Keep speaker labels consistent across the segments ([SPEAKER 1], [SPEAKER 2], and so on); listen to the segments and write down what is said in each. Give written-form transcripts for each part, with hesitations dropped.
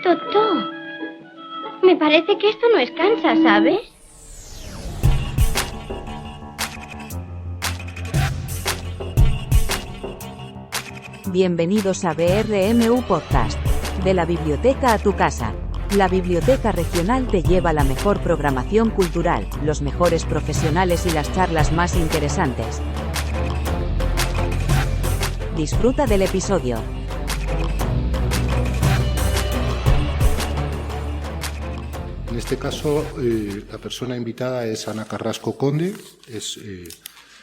[SPEAKER 1] Totó, me parece que esto no es Kansas, ¿sabes?
[SPEAKER 2] Bienvenidos a BRMU Podcast. De la biblioteca a tu casa. La Biblioteca Regional te lleva la mejor programación cultural, los mejores profesionales y las charlas más interesantes. Disfruta del episodio.
[SPEAKER 3] En este caso, la persona invitada es Ana Carrasco Conde, es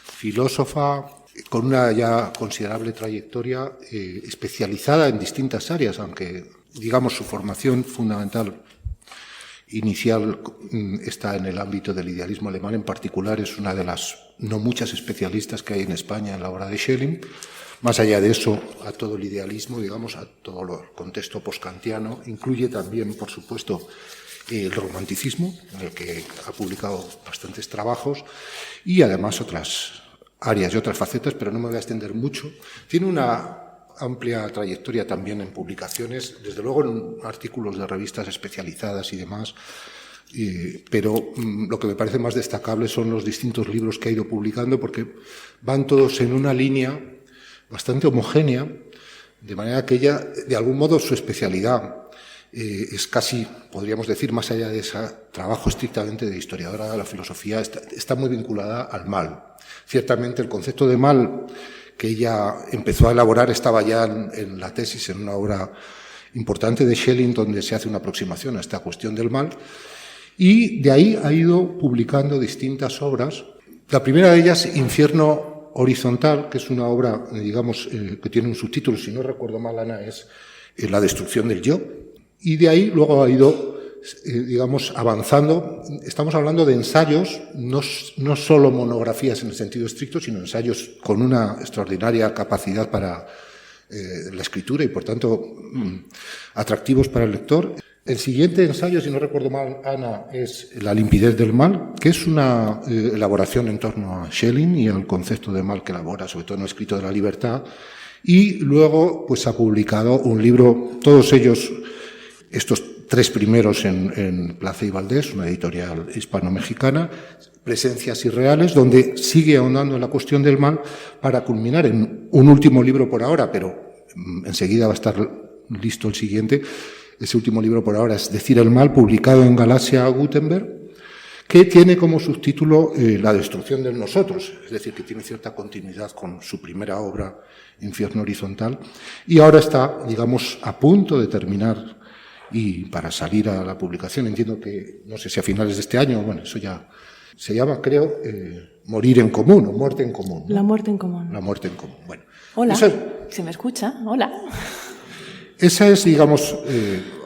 [SPEAKER 3] filósofa con una ya considerable trayectoria, especializada en distintas áreas, aunque, digamos, su formación fundamental inicial está en el ámbito del idealismo alemán. En particular, es una de las no muchas especialistas que hay en España en la obra de Schelling. Más allá de eso, a todo el idealismo, digamos, a todo el contexto postkantiano, incluye también, por supuesto, el romanticismo, en el que ha publicado bastantes trabajos, y además otras áreas y otras facetas, pero no me voy a extender mucho. Tiene una amplia trayectoria también en publicaciones, desde luego en artículos de revistas especializadas y demás, pero lo que me parece más destacable son los distintos libros que ha ido publicando, porque van todos en una línea bastante homogénea, de manera que ella, de algún modo, su especialidad es casi, podríamos decir, más allá de ese trabajo estrictamente de historiadora de la filosofía, está muy vinculada al mal. Ciertamente el concepto de mal que ella empezó a elaborar estaba ya en la tesis, en una obra importante de Schelling, donde se hace una aproximación a esta cuestión del mal, y de ahí ha ido publicando distintas obras. La primera de ellas, Infierno Horizontal, que es una obra, digamos, que tiene un subtítulo, si no recuerdo mal, Ana, es La destrucción del yo. Y de ahí luego ha ido, digamos, avanzando. Estamos hablando de ensayos, no solo monografías en el sentido estricto, sino ensayos con una extraordinaria capacidad para la escritura y, por tanto, atractivos para el lector. El siguiente ensayo, si no recuerdo mal, Ana, es La limpidez del mal, que es una elaboración en torno a Schelling y al concepto de mal que elabora, sobre todo en el escrito de la libertad. Y luego, pues, ha publicado un libro, todos ellos, estos tres primeros en Plaza y Valdés, una editorial hispano-mexicana, Presencias Irreales, donde sigue ahondando en la cuestión del mal para culminar en un último libro por ahora, pero enseguida va a estar listo el siguiente. Ese último libro por ahora es Decir el mal, publicado en Galaxia Gutenberg, que tiene como subtítulo La destrucción del nosotros, es decir, que tiene cierta continuidad con su primera obra, Infierno Horizontal, y ahora está, digamos, a punto de terminar. Y para salir a la publicación, entiendo que, no sé si a finales de este año, bueno, eso ya se llama, creo, Morir en Común o Muerte en Común, ¿no?
[SPEAKER 4] La muerte en común.
[SPEAKER 3] La muerte en común, bueno.
[SPEAKER 4] Hola, ¿se me escucha? Hola.
[SPEAKER 3] Esa es, digamos,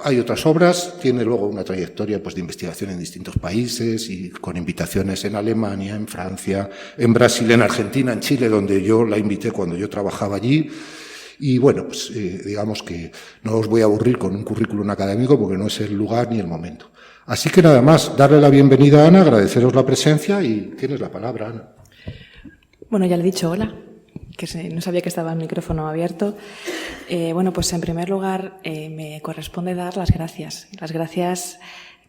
[SPEAKER 3] hay otras obras, tiene luego una trayectoria, pues, de investigación en distintos países y con invitaciones en Alemania, en Francia, en Brasil, en Argentina, en Chile, donde yo la invité cuando yo trabajaba allí. Y bueno, pues digamos que no os voy a aburrir con un currículum académico porque no es el lugar ni el momento. Así que nada más, darle la bienvenida a Ana, agradeceros la presencia y tienes la palabra, Ana.
[SPEAKER 4] Bueno, ya le he dicho hola, que no sabía que estaba el micrófono abierto. Bueno, pues en primer lugar me corresponde dar las gracias. Las gracias,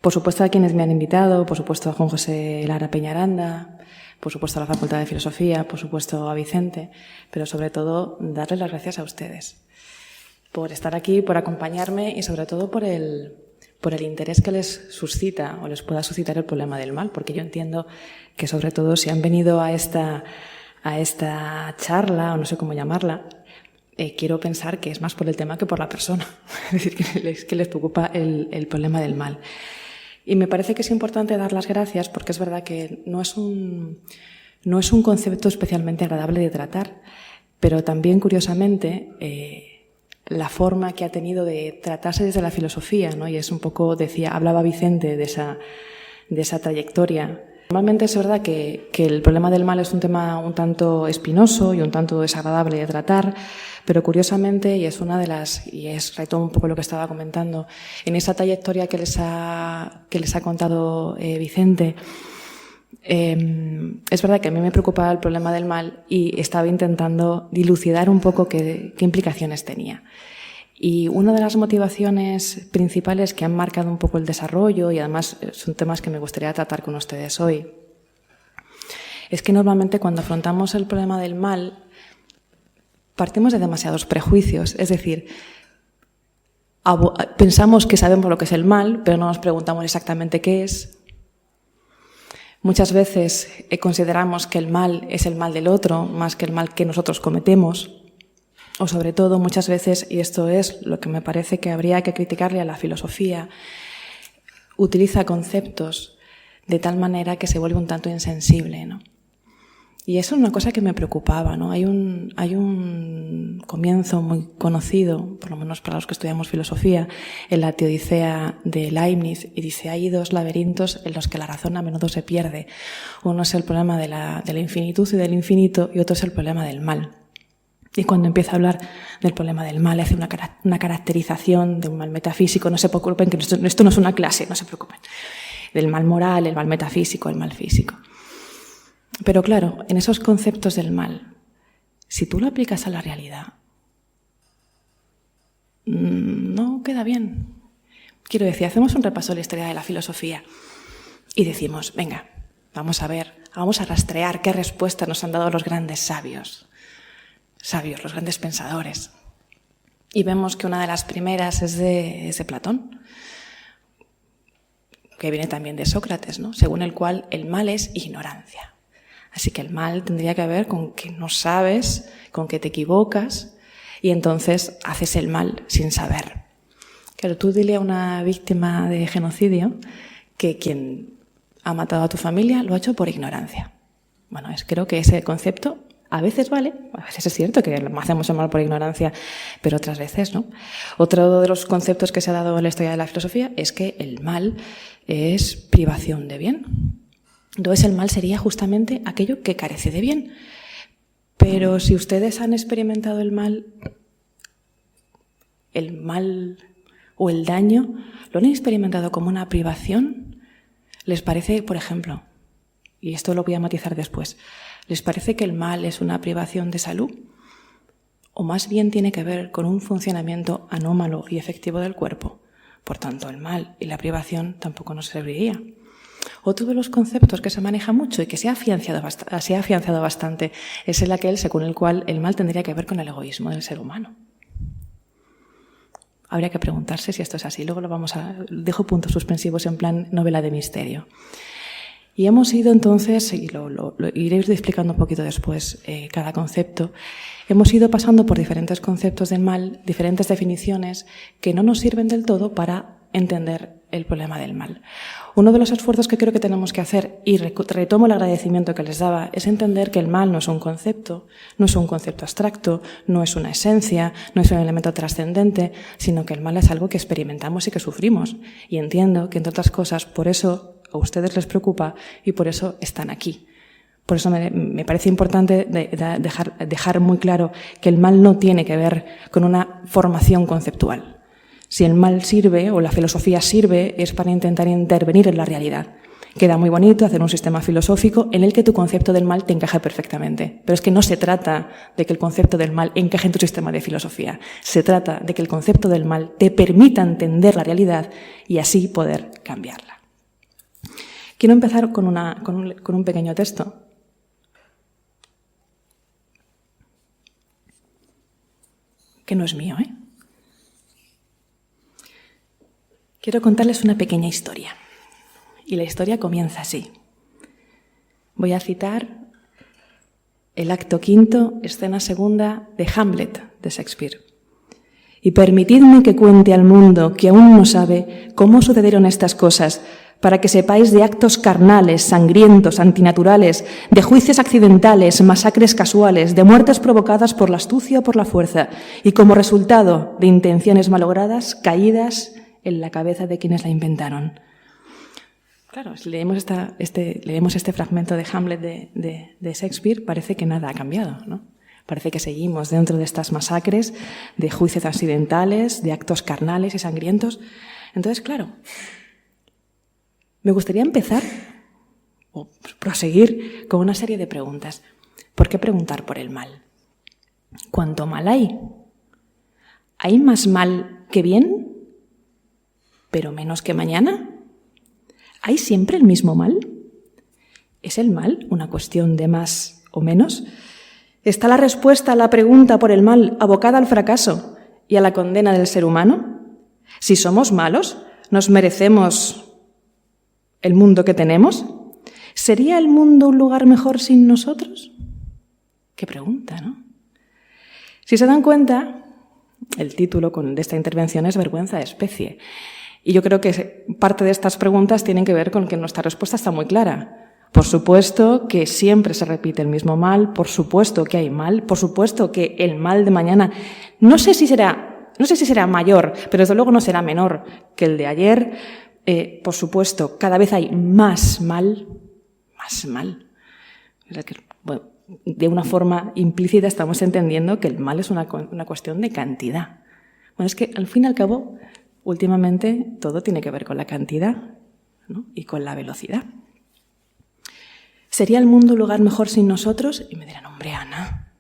[SPEAKER 4] por supuesto, a quienes me han invitado, por supuesto a Juan José Lara Peñaranda, por supuesto a la Facultad de Filosofía, por supuesto a Vicente, pero sobre todo darles las gracias a ustedes por estar aquí, por acompañarme y sobre todo por el interés que les suscita o les pueda suscitar el problema del mal, porque yo entiendo que sobre todo si han venido a esta charla, o no sé cómo llamarla, quiero pensar que es más por el tema que por la persona, es decir, que les preocupa el problema del mal. Y me parece que es importante dar las gracias porque es verdad que no es un concepto especialmente agradable de tratar, pero también, curiosamente, la forma que ha tenido de tratarse desde la filosofía, ¿no? Y es un poco, hablaba Vicente de esa trayectoria. Normalmente es verdad que el problema del mal es un tema un tanto espinoso y un tanto desagradable de tratar, pero curiosamente, y retomo un poco lo que estaba comentando, en esa trayectoria que les ha contado Vicente, es verdad que a mí me preocupaba el problema del mal y estaba intentando dilucidar un poco qué implicaciones tenía. Y una de las motivaciones principales que han marcado un poco el desarrollo, y además son temas que me gustaría tratar con ustedes hoy, es que normalmente cuando afrontamos el problema del mal partimos de demasiados prejuicios, es decir, pensamos que sabemos lo que es el mal, pero no nos preguntamos exactamente qué es. Muchas veces consideramos que el mal es el mal del otro más que el mal que nosotros cometemos. O sobre todo, muchas veces, y esto es lo que me parece que habría que criticarle a la filosofía, utiliza conceptos de tal manera que se vuelve un tanto insensible, ¿no? Y eso es una cosa que me preocupaba, ¿no? Hay un comienzo muy conocido, por lo menos para los que estudiamos filosofía, en la Teodicea de Leibniz, y dice: hay dos laberintos en los que la razón a menudo se pierde. Uno es el problema de la infinitud y del infinito, y otro es el problema del mal. Y cuando empieza a hablar del problema del mal, hace una caracterización de un mal metafísico. No se preocupen, que esto no es una clase, no se preocupen. Del mal moral, el mal metafísico, el mal físico. Pero claro, en esos conceptos del mal, si tú lo aplicas a la realidad, no queda bien. Quiero decir, hacemos un repaso de la historia de la filosofía y decimos: venga, vamos a ver, vamos a rastrear qué respuestas nos han dado los grandes sabios, los grandes pensadores. Y vemos que una de las primeras es de Platón, que viene también de Sócrates, ¿no? Según el cual el mal es ignorancia. Así que el mal tendría que ver con que no sabes, con que te equivocas y entonces haces el mal sin saber. Claro, tú dile a una víctima de genocidio que quien ha matado a tu familia lo ha hecho por ignorancia. Bueno, creo que ese concepto a veces vale, a veces es cierto que hacemos el mal por ignorancia, pero otras veces no. Otro de los conceptos que se ha dado en la historia de la filosofía es que el mal es privación de bien. Entonces el mal sería justamente aquello que carece de bien. Pero si ustedes han experimentado el mal o el daño, ¿lo han experimentado como una privación? ¿Les parece, por ejemplo, y esto lo voy a matizar después, ¿les parece que el mal es una privación de salud? ¿O más bien tiene que ver con un funcionamiento anómalo y efectivo del cuerpo? Por tanto, el mal y la privación tampoco nos serviría. Otro de los conceptos que se maneja mucho y que se ha afianzado bastante es aquel según el cual el mal tendría que ver con el egoísmo del ser humano. Habría que preguntarse si esto es así. Luego dejo puntos suspensivos en plan novela de misterio. Y hemos ido entonces, y lo iré explicando un poquito después cada concepto, hemos ido pasando por diferentes conceptos del mal, diferentes definiciones que no nos sirven del todo para entender el problema del mal. Uno de los esfuerzos que creo que tenemos que hacer, y retomo el agradecimiento que les daba, es entender que el mal no es un concepto abstracto, no es una esencia, no es un elemento trascendente, sino que el mal es algo que experimentamos y que sufrimos. Y entiendo que, entre otras cosas, por eso a ustedes les preocupa y por eso están aquí. Por eso me parece importante dejar muy claro que el mal no tiene que ver con una formación conceptual. Si el mal sirve, o la filosofía sirve, es para intentar intervenir en la realidad. Queda muy bonito hacer un sistema filosófico en el que tu concepto del mal te encaje perfectamente. Pero es que no se trata de que el concepto del mal encaje en tu sistema de filosofía. Se trata de que el concepto del mal te permita entender la realidad y así poder cambiarla. Quiero empezar con un pequeño texto. Que no es mío, ¿eh? Quiero contarles una pequeña historia. Y la historia comienza así. Voy a citar el acto 5, escena 2 de Hamlet, de Shakespeare. Y permitidme que cuente al mundo que aún no sabe cómo sucedieron estas cosas, para que sepáis de actos carnales, sangrientos, antinaturales, de juicios accidentales, masacres casuales, de muertes provocadas por la astucia o por la fuerza, y como resultado de intenciones malogradas, caídas en la cabeza de quienes la inventaron. Claro, si leemos este fragmento de Hamlet de Shakespeare, parece que nada ha cambiado, ¿no? Parece que seguimos dentro de estas masacres, de juicios accidentales, de actos carnales y sangrientos. Entonces, claro, me gustaría empezar o proseguir con una serie de preguntas. ¿Por qué preguntar por el mal? ¿Cuánto mal hay? ¿Hay más mal que bien, pero menos que mañana? ¿Hay siempre el mismo mal? ¿Es el mal una cuestión de más o menos? ¿Está la respuesta a la pregunta por el mal abocada al fracaso y a la condena del ser humano? Si somos malos, ¿nos merecemos el mundo que tenemos? ¿Sería el mundo un lugar mejor sin nosotros? Qué pregunta, ¿no? Si se dan cuenta, el título de esta intervención es Vergüenza de especie. Y yo creo que parte de estas preguntas tienen que ver con que nuestra respuesta está muy clara. Por supuesto que siempre se repite el mismo mal, por supuesto que hay mal, por supuesto que el mal de mañana no sé si será mayor, pero desde luego no será menor que el de ayer. Por supuesto, cada vez hay más mal. Bueno, de una forma implícita estamos entendiendo que el mal es una cuestión de cantidad. Bueno, es que al fin y al cabo, últimamente todo tiene que ver con la cantidad, ¿no? Y con la velocidad. ¿Sería el mundo un lugar mejor sin nosotros? Y me dirán, hombre, Ana,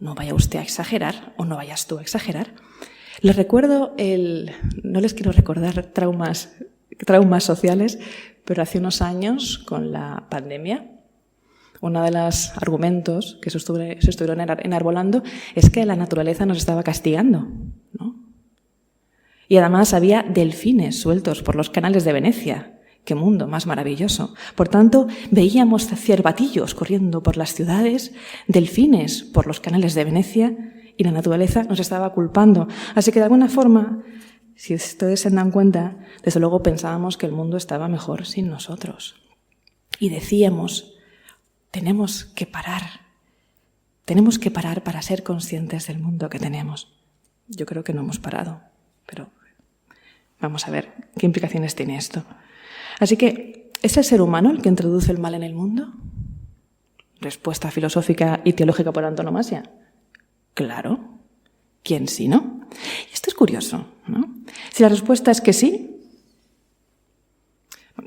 [SPEAKER 4] no vaya usted a exagerar o no vayas tú a exagerar. Les recuerdo no les quiero recordar traumas sociales, pero hace unos años con la pandemia, uno de los argumentos que se estuvieron enarbolando es que la naturaleza nos estaba castigando, ¿no? Y además había delfines sueltos por los canales de Venecia. ¡Qué mundo más maravilloso! Por tanto, veíamos cervatillos corriendo por las ciudades, delfines por los canales de Venecia, y la naturaleza nos estaba culpando. Así que de alguna forma, si ustedes se dan cuenta, desde luego pensábamos que el mundo estaba mejor sin nosotros. Y decíamos, tenemos que parar para ser conscientes del mundo que tenemos. Yo creo que no hemos parado, pero vamos a ver qué implicaciones tiene esto. Así que, ¿es el ser humano el que introduce el mal en el mundo? Respuesta filosófica y teológica por antonomasia. Claro. ¿Quién sí, no? Y esto es curioso, ¿no? Si la respuesta es que sí,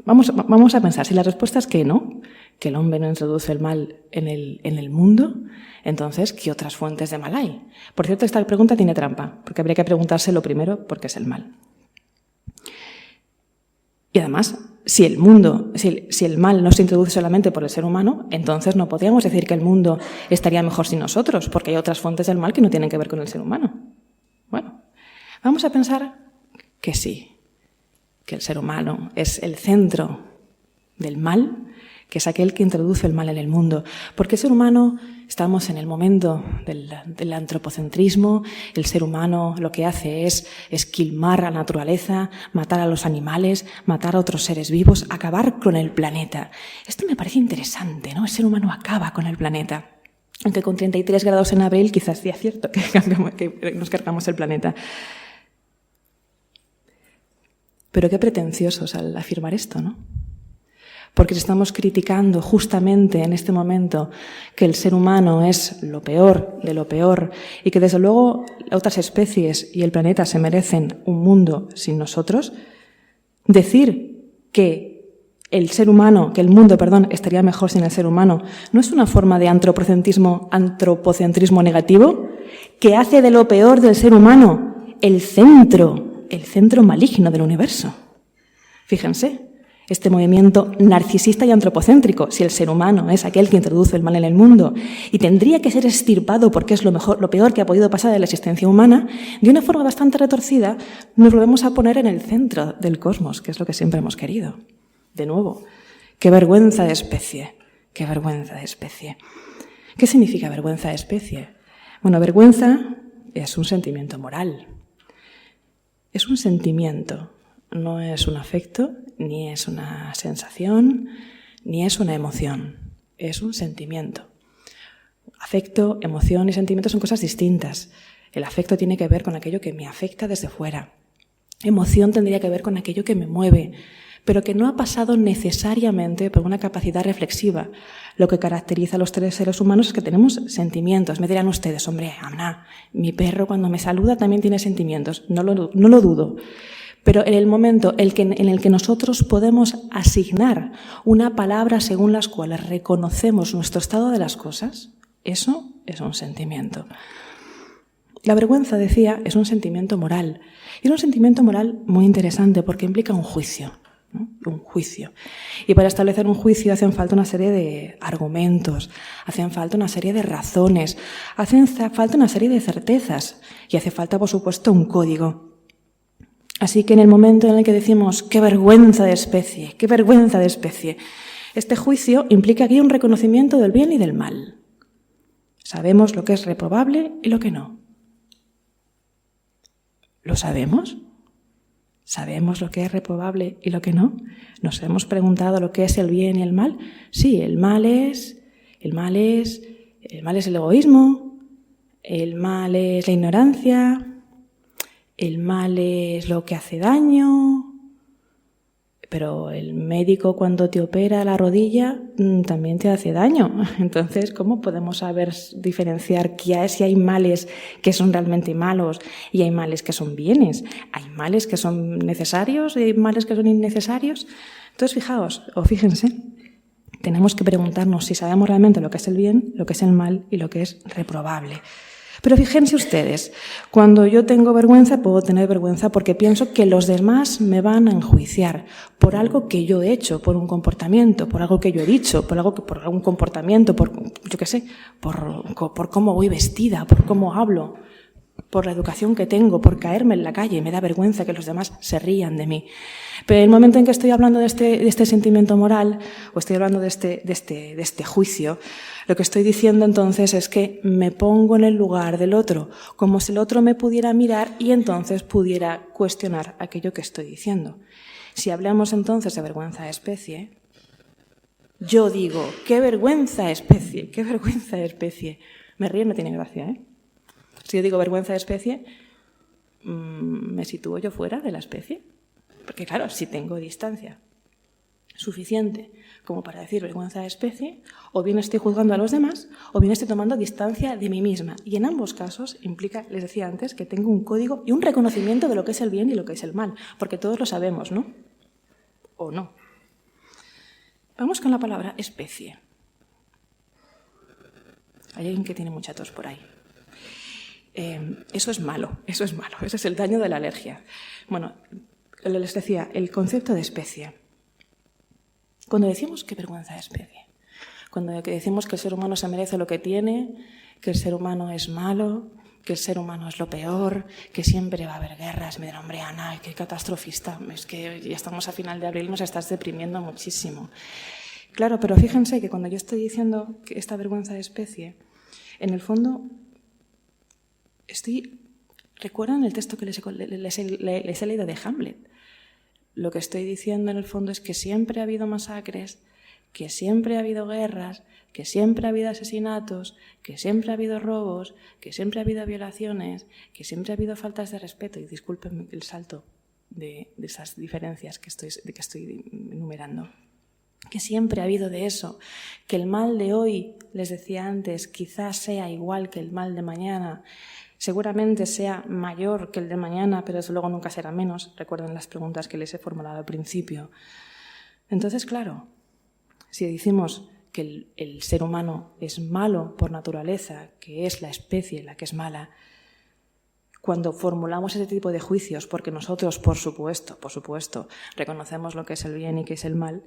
[SPEAKER 4] vamos a pensar, si la respuesta es que no, que el hombre no introduce el mal en el mundo, entonces, ¿qué otras fuentes de mal hay? Por cierto, esta pregunta tiene trampa, porque habría que preguntarse lo primero, ¿por qué es el mal? Y además, si el mal no se introduce solamente por el ser humano, entonces no podríamos decir que el mundo estaría mejor sin nosotros, porque hay otras fuentes del mal que no tienen que ver con el ser humano. Bueno, vamos a pensar que sí, que el ser humano es el centro del mal, que es aquel que introduce el mal en el mundo. Porque el ser humano, estamos en el momento del antropocentrismo, el ser humano lo que hace es esquilmar a la naturaleza, matar a los animales, matar a otros seres vivos, acabar con el planeta. Esto me parece interesante, ¿no? El ser humano acaba con el planeta. Aunque con 33 grados en abril quizás sea cierto que nos cargamos el planeta. Pero qué pretenciosos al afirmar esto, ¿no? Porque si estamos criticando justamente en este momento que el ser humano es lo peor de lo peor y que desde luego otras especies y el planeta se merecen un mundo sin nosotros, decir que el mundo estaría mejor sin el ser humano, ¿no es una forma de antropocentrismo negativo que hace de lo peor del ser humano el centro maligno del universo? Fíjense. Este movimiento narcisista y antropocéntrico, si el ser humano es aquel que introduce el mal en el mundo y tendría que ser extirpado porque es lo peor que ha podido pasar en la existencia humana, de una forma bastante retorcida nos volvemos a poner en el centro del cosmos, que es lo que siempre hemos querido. De nuevo, qué vergüenza de especie, qué vergüenza de especie. ¿Qué significa vergüenza de especie? Bueno, vergüenza es un sentimiento moral. Es un sentimiento, no es un afecto, ni es una sensación, ni es una emoción. Es un sentimiento. Afecto, emoción y sentimiento son cosas distintas. El afecto tiene que ver con aquello que me afecta desde fuera. Emoción tendría que ver con aquello que me mueve, pero que no ha pasado necesariamente por una capacidad reflexiva. Lo que caracteriza a los tres seres humanos es que tenemos sentimientos. Me dirán ustedes, hombre, Ana, mi perro cuando me saluda también tiene sentimientos. No lo dudo. Pero en el momento en el que nosotros podemos asignar una palabra según las cuales reconocemos nuestro estado de las cosas, eso es un sentimiento. La vergüenza, decía, es un sentimiento moral. Y es un sentimiento moral muy interesante porque implica un juicio, ¿no? Un juicio. Y para establecer un juicio hacen falta una serie de argumentos, hacen falta una serie de razones, hacen falta una serie de certezas y hace falta, por supuesto, un código. Así que en el momento en el que decimos ¡qué vergüenza de especie! ¡Qué vergüenza de especie! Este juicio implica aquí un reconocimiento del bien y del mal. Sabemos lo que es reprobable y lo que no. ¿Lo sabemos? ¿Sabemos lo que es reprobable y lo que no? ¿Nos hemos preguntado lo que es el bien y el mal? Sí, el mal es el egoísmo, el mal es la ignorancia, el mal es lo que hace daño, pero el médico cuando te opera la rodilla también te hace daño. Entonces, ¿cómo podemos saber diferenciar si hay males que son realmente malos y hay males que son bienes? ¿Hay males que son necesarios y hay males que son innecesarios? Entonces, fíjense, tenemos que preguntarnos si sabemos realmente lo que es el bien, lo que es el mal y lo que es reprobable. Pero fíjense ustedes, cuando yo tengo vergüenza, puedo tener vergüenza porque pienso que los demás me van a enjuiciar por algo que yo he hecho, por un comportamiento, por algo que yo he dicho, por algún comportamiento, por cómo voy vestida, por cómo hablo, por la educación que tengo, por caerme en la calle. Me da vergüenza que los demás se rían de mí. Pero en el momento en que estoy hablando de este sentimiento moral, o estoy hablando de este juicio, lo que estoy diciendo entonces es que me pongo en el lugar del otro, como si el otro me pudiera mirar y entonces pudiera cuestionar aquello que estoy diciendo. Si hablamos entonces de vergüenza de especie, yo digo, ¡qué vergüenza de especie! ¡Qué vergüenza de especie! Me río, no tiene gracia, ¿eh? Si yo digo vergüenza de especie, ¿me sitúo yo fuera de la especie? Porque claro, si tengo distancia suficiente como para decir vergüenza de especie, o bien estoy juzgando a los demás, o bien estoy tomando distancia de mí misma. Y en ambos casos implica, les decía antes, que tengo un código y un reconocimiento de lo que es el bien y lo que es el mal, porque todos lo sabemos, ¿no? ¿O no? Vamos con la palabra especie. Hay alguien que tiene mucha tos por ahí. Eso es malo, ese es el daño de la alergia. Bueno, les decía, el concepto de especie. Cuando decimos qué vergüenza de especie, cuando decimos que el ser humano se merece lo que tiene, que el ser humano es malo, que el ser humano es lo peor, que siempre va a haber guerras, me dirán, hombre, Ana, qué catastrofista, es que ya estamos a final de abril, nos estás deprimiendo muchísimo. Claro, pero fíjense que cuando yo estoy diciendo que esta vergüenza de especie, en el fondo, ¿recuerdan el texto que les he leído de Hamlet? Lo que estoy diciendo en el fondo es que siempre ha habido masacres, que siempre ha habido guerras, que siempre ha habido asesinatos, que siempre ha habido robos, que siempre ha habido violaciones, que siempre ha habido faltas de respeto. Y discúlpenme el salto de esas diferencias que estoy enumerando. Que siempre ha habido de eso, que el mal de hoy, les decía antes, quizás sea igual que el mal de mañana. Seguramente sea mayor que el de mañana, pero desde luego nunca será menos. Recuerden las preguntas que les he formulado al principio. Entonces, claro, si decimos que el ser humano es malo por naturaleza, que es la especie la que es mala, cuando formulamos ese tipo de juicios, porque nosotros, por supuesto, reconocemos lo que es el bien y que es el mal,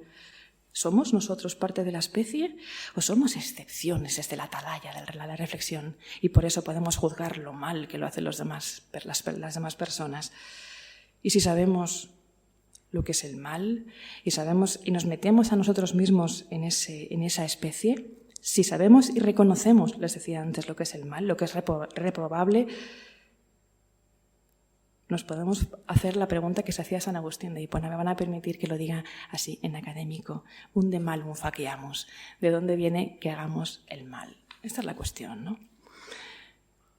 [SPEAKER 4] ¿somos nosotros parte de la especie o somos excepciones desde la atalaya de la reflexión? Y por eso podemos juzgar lo mal que lo hacen las demás personas. Y si sabemos lo que es el mal y nos metemos a nosotros mismos en esa especie, si sabemos y reconocemos, les decía antes, lo que es el mal, lo que es reprobable, nos podemos hacer la pregunta que se hacía San Agustín de Hipona. Me van a permitir que lo diga así en académico. Un de malum faciamus. ¿De dónde viene que hagamos el mal? Esta es la cuestión, ¿no?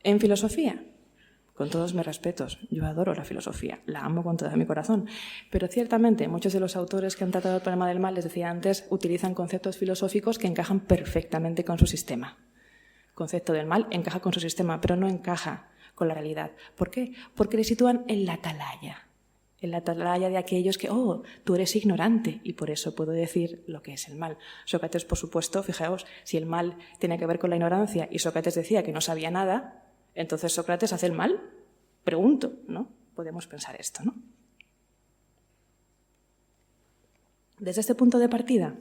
[SPEAKER 4] En filosofía, con todos mis respetos, yo adoro la filosofía, la amo con todo mi corazón, pero ciertamente muchos de los autores que han tratado el problema del mal, les decía antes, utilizan conceptos filosóficos que encajan perfectamente con su sistema. El concepto del mal encaja con su sistema, pero no encaja con la realidad. ¿Por qué? Porque le sitúan en la atalaya de aquellos que, tú eres ignorante y por eso puedo decir lo que es el mal. Sócrates, por supuesto, fijaos, si el mal tiene que ver con la ignorancia y Sócrates decía que no sabía nada, Entonces Sócrates hace el mal. Pregunto, ¿no? Podemos pensar esto, ¿no? Desde este punto de partida,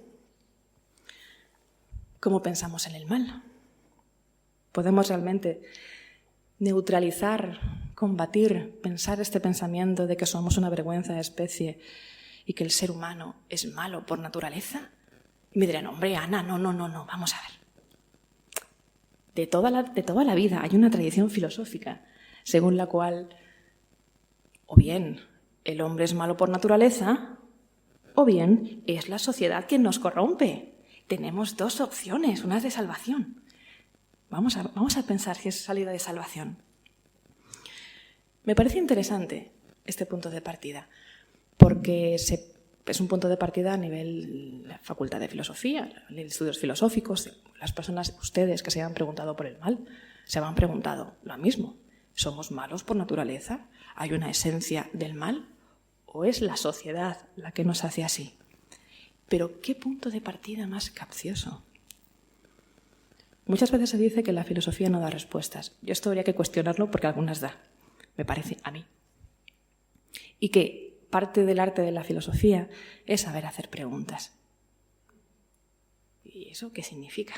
[SPEAKER 4] ¿cómo pensamos en el mal? ¿Podemos realmente neutralizar, combatir, pensar este pensamiento de que somos una vergüenza de especie y que el ser humano es malo por naturaleza? Y me dirán, hombre, Ana, no, vamos a ver. De toda la vida hay una tradición filosófica según la cual o bien el hombre es malo por naturaleza o bien es la sociedad quien nos corrompe. Tenemos dos opciones, una es de salvación. Vamos a pensar si es salida de salvación. Me parece interesante este punto de partida porque es un punto de partida a nivel de la Facultad de Filosofía, de estudios filosóficos. Las personas, ustedes que se han preguntado por el mal, se han preguntado lo mismo. ¿Somos malos por naturaleza? ¿Hay una esencia del mal? ¿O es la sociedad la que nos hace así? Pero ¿qué punto de partida más capcioso? Muchas veces se dice que la filosofía no da respuestas. Yo esto habría que cuestionarlo porque algunas da, me parece a mí. Y que parte del arte de la filosofía es saber hacer preguntas. ¿Y eso qué significa?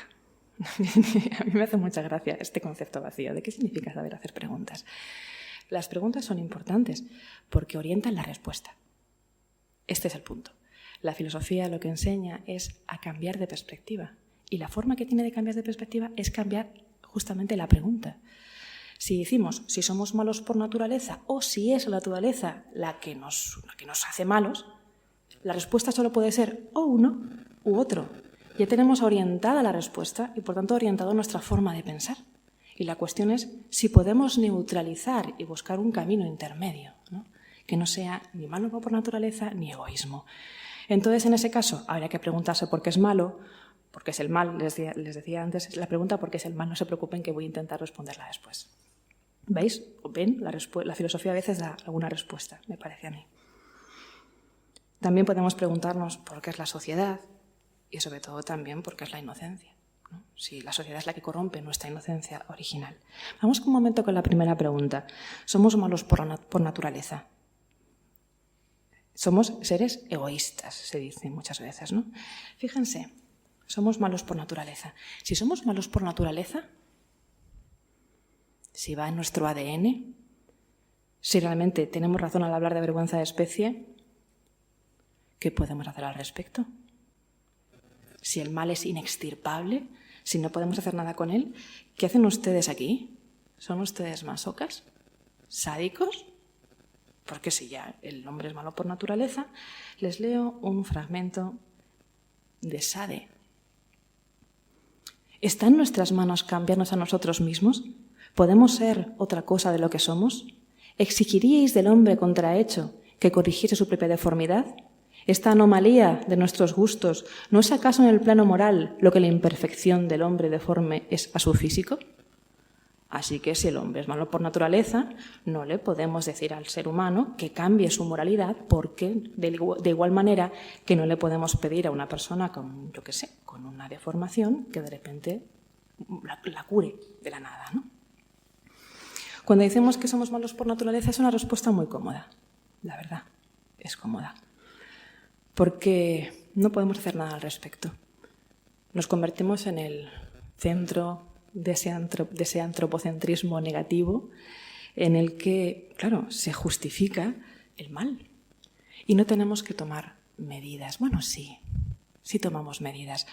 [SPEAKER 4] A mí me hace mucha gracia este concepto vacío de qué significa saber hacer preguntas. Las preguntas son importantes porque orientan la respuesta. Este es el punto. La filosofía lo que enseña es a cambiar de perspectiva y la forma que tiene de cambiar de perspectiva es cambiar justamente la pregunta. Si decimos si somos malos por naturaleza o si es la naturaleza la que nos hace malos, la respuesta solo puede ser o uno u otro. Ya tenemos orientada la respuesta y por tanto orientado nuestra forma de pensar. Y la cuestión es si podemos neutralizar y buscar un camino intermedio, ¿no? Que no sea ni malo por naturaleza ni egoísmo. Entonces, en ese caso, habría que preguntarse por qué es malo, por qué es el mal. Les decía antes, la pregunta por qué es el mal, no se preocupen que voy a intentar responderla después. ¿Veis? ¿Ven? La filosofía a veces da alguna respuesta, me parece a mí. También podemos preguntarnos por qué es la sociedad y sobre todo también por qué es la inocencia, ¿no? Si la sociedad es la que corrompe nuestra inocencia original. Vamos un momento con la primera pregunta. ¿Somos malos por naturaleza? Somos seres egoístas, se dice muchas veces, ¿no? Fíjense, somos malos por naturaleza. Si somos malos por naturaleza, si va en nuestro ADN, si realmente tenemos razón al hablar de vergüenza de especie, ¿qué podemos hacer al respecto? Si el mal es inextirpable, si no podemos hacer nada con él, ¿qué hacen ustedes aquí? ¿Son ustedes masocas? ¿Sádicos? Porque si ya el hombre es malo por naturaleza, les leo un fragmento de Sade. ¿Está en nuestras manos cambiarnos a nosotros mismos? ¿Podemos ser otra cosa de lo que somos? ¿Exigiríais del hombre contrahecho que corrigiese su propia deformidad? ¿Esta anomalía de nuestros gustos no es acaso en el plano moral lo que la imperfección del hombre deforme es a su físico? Así que si el hombre es malo por naturaleza, no le podemos decir al ser humano que cambie su moralidad porque de igual manera que no le podemos pedir a una persona con, con una deformación que de repente la cure de la nada, ¿no? Cuando decimos que somos malos por naturaleza es una respuesta muy cómoda, la verdad, es cómoda. Porque no podemos hacer nada al respecto. Nos convertimos en el centro de ese antropocentrismo negativo en el que, claro, se justifica el mal. Y no tenemos que tomar medidas. Bueno, sí tomamos medidas.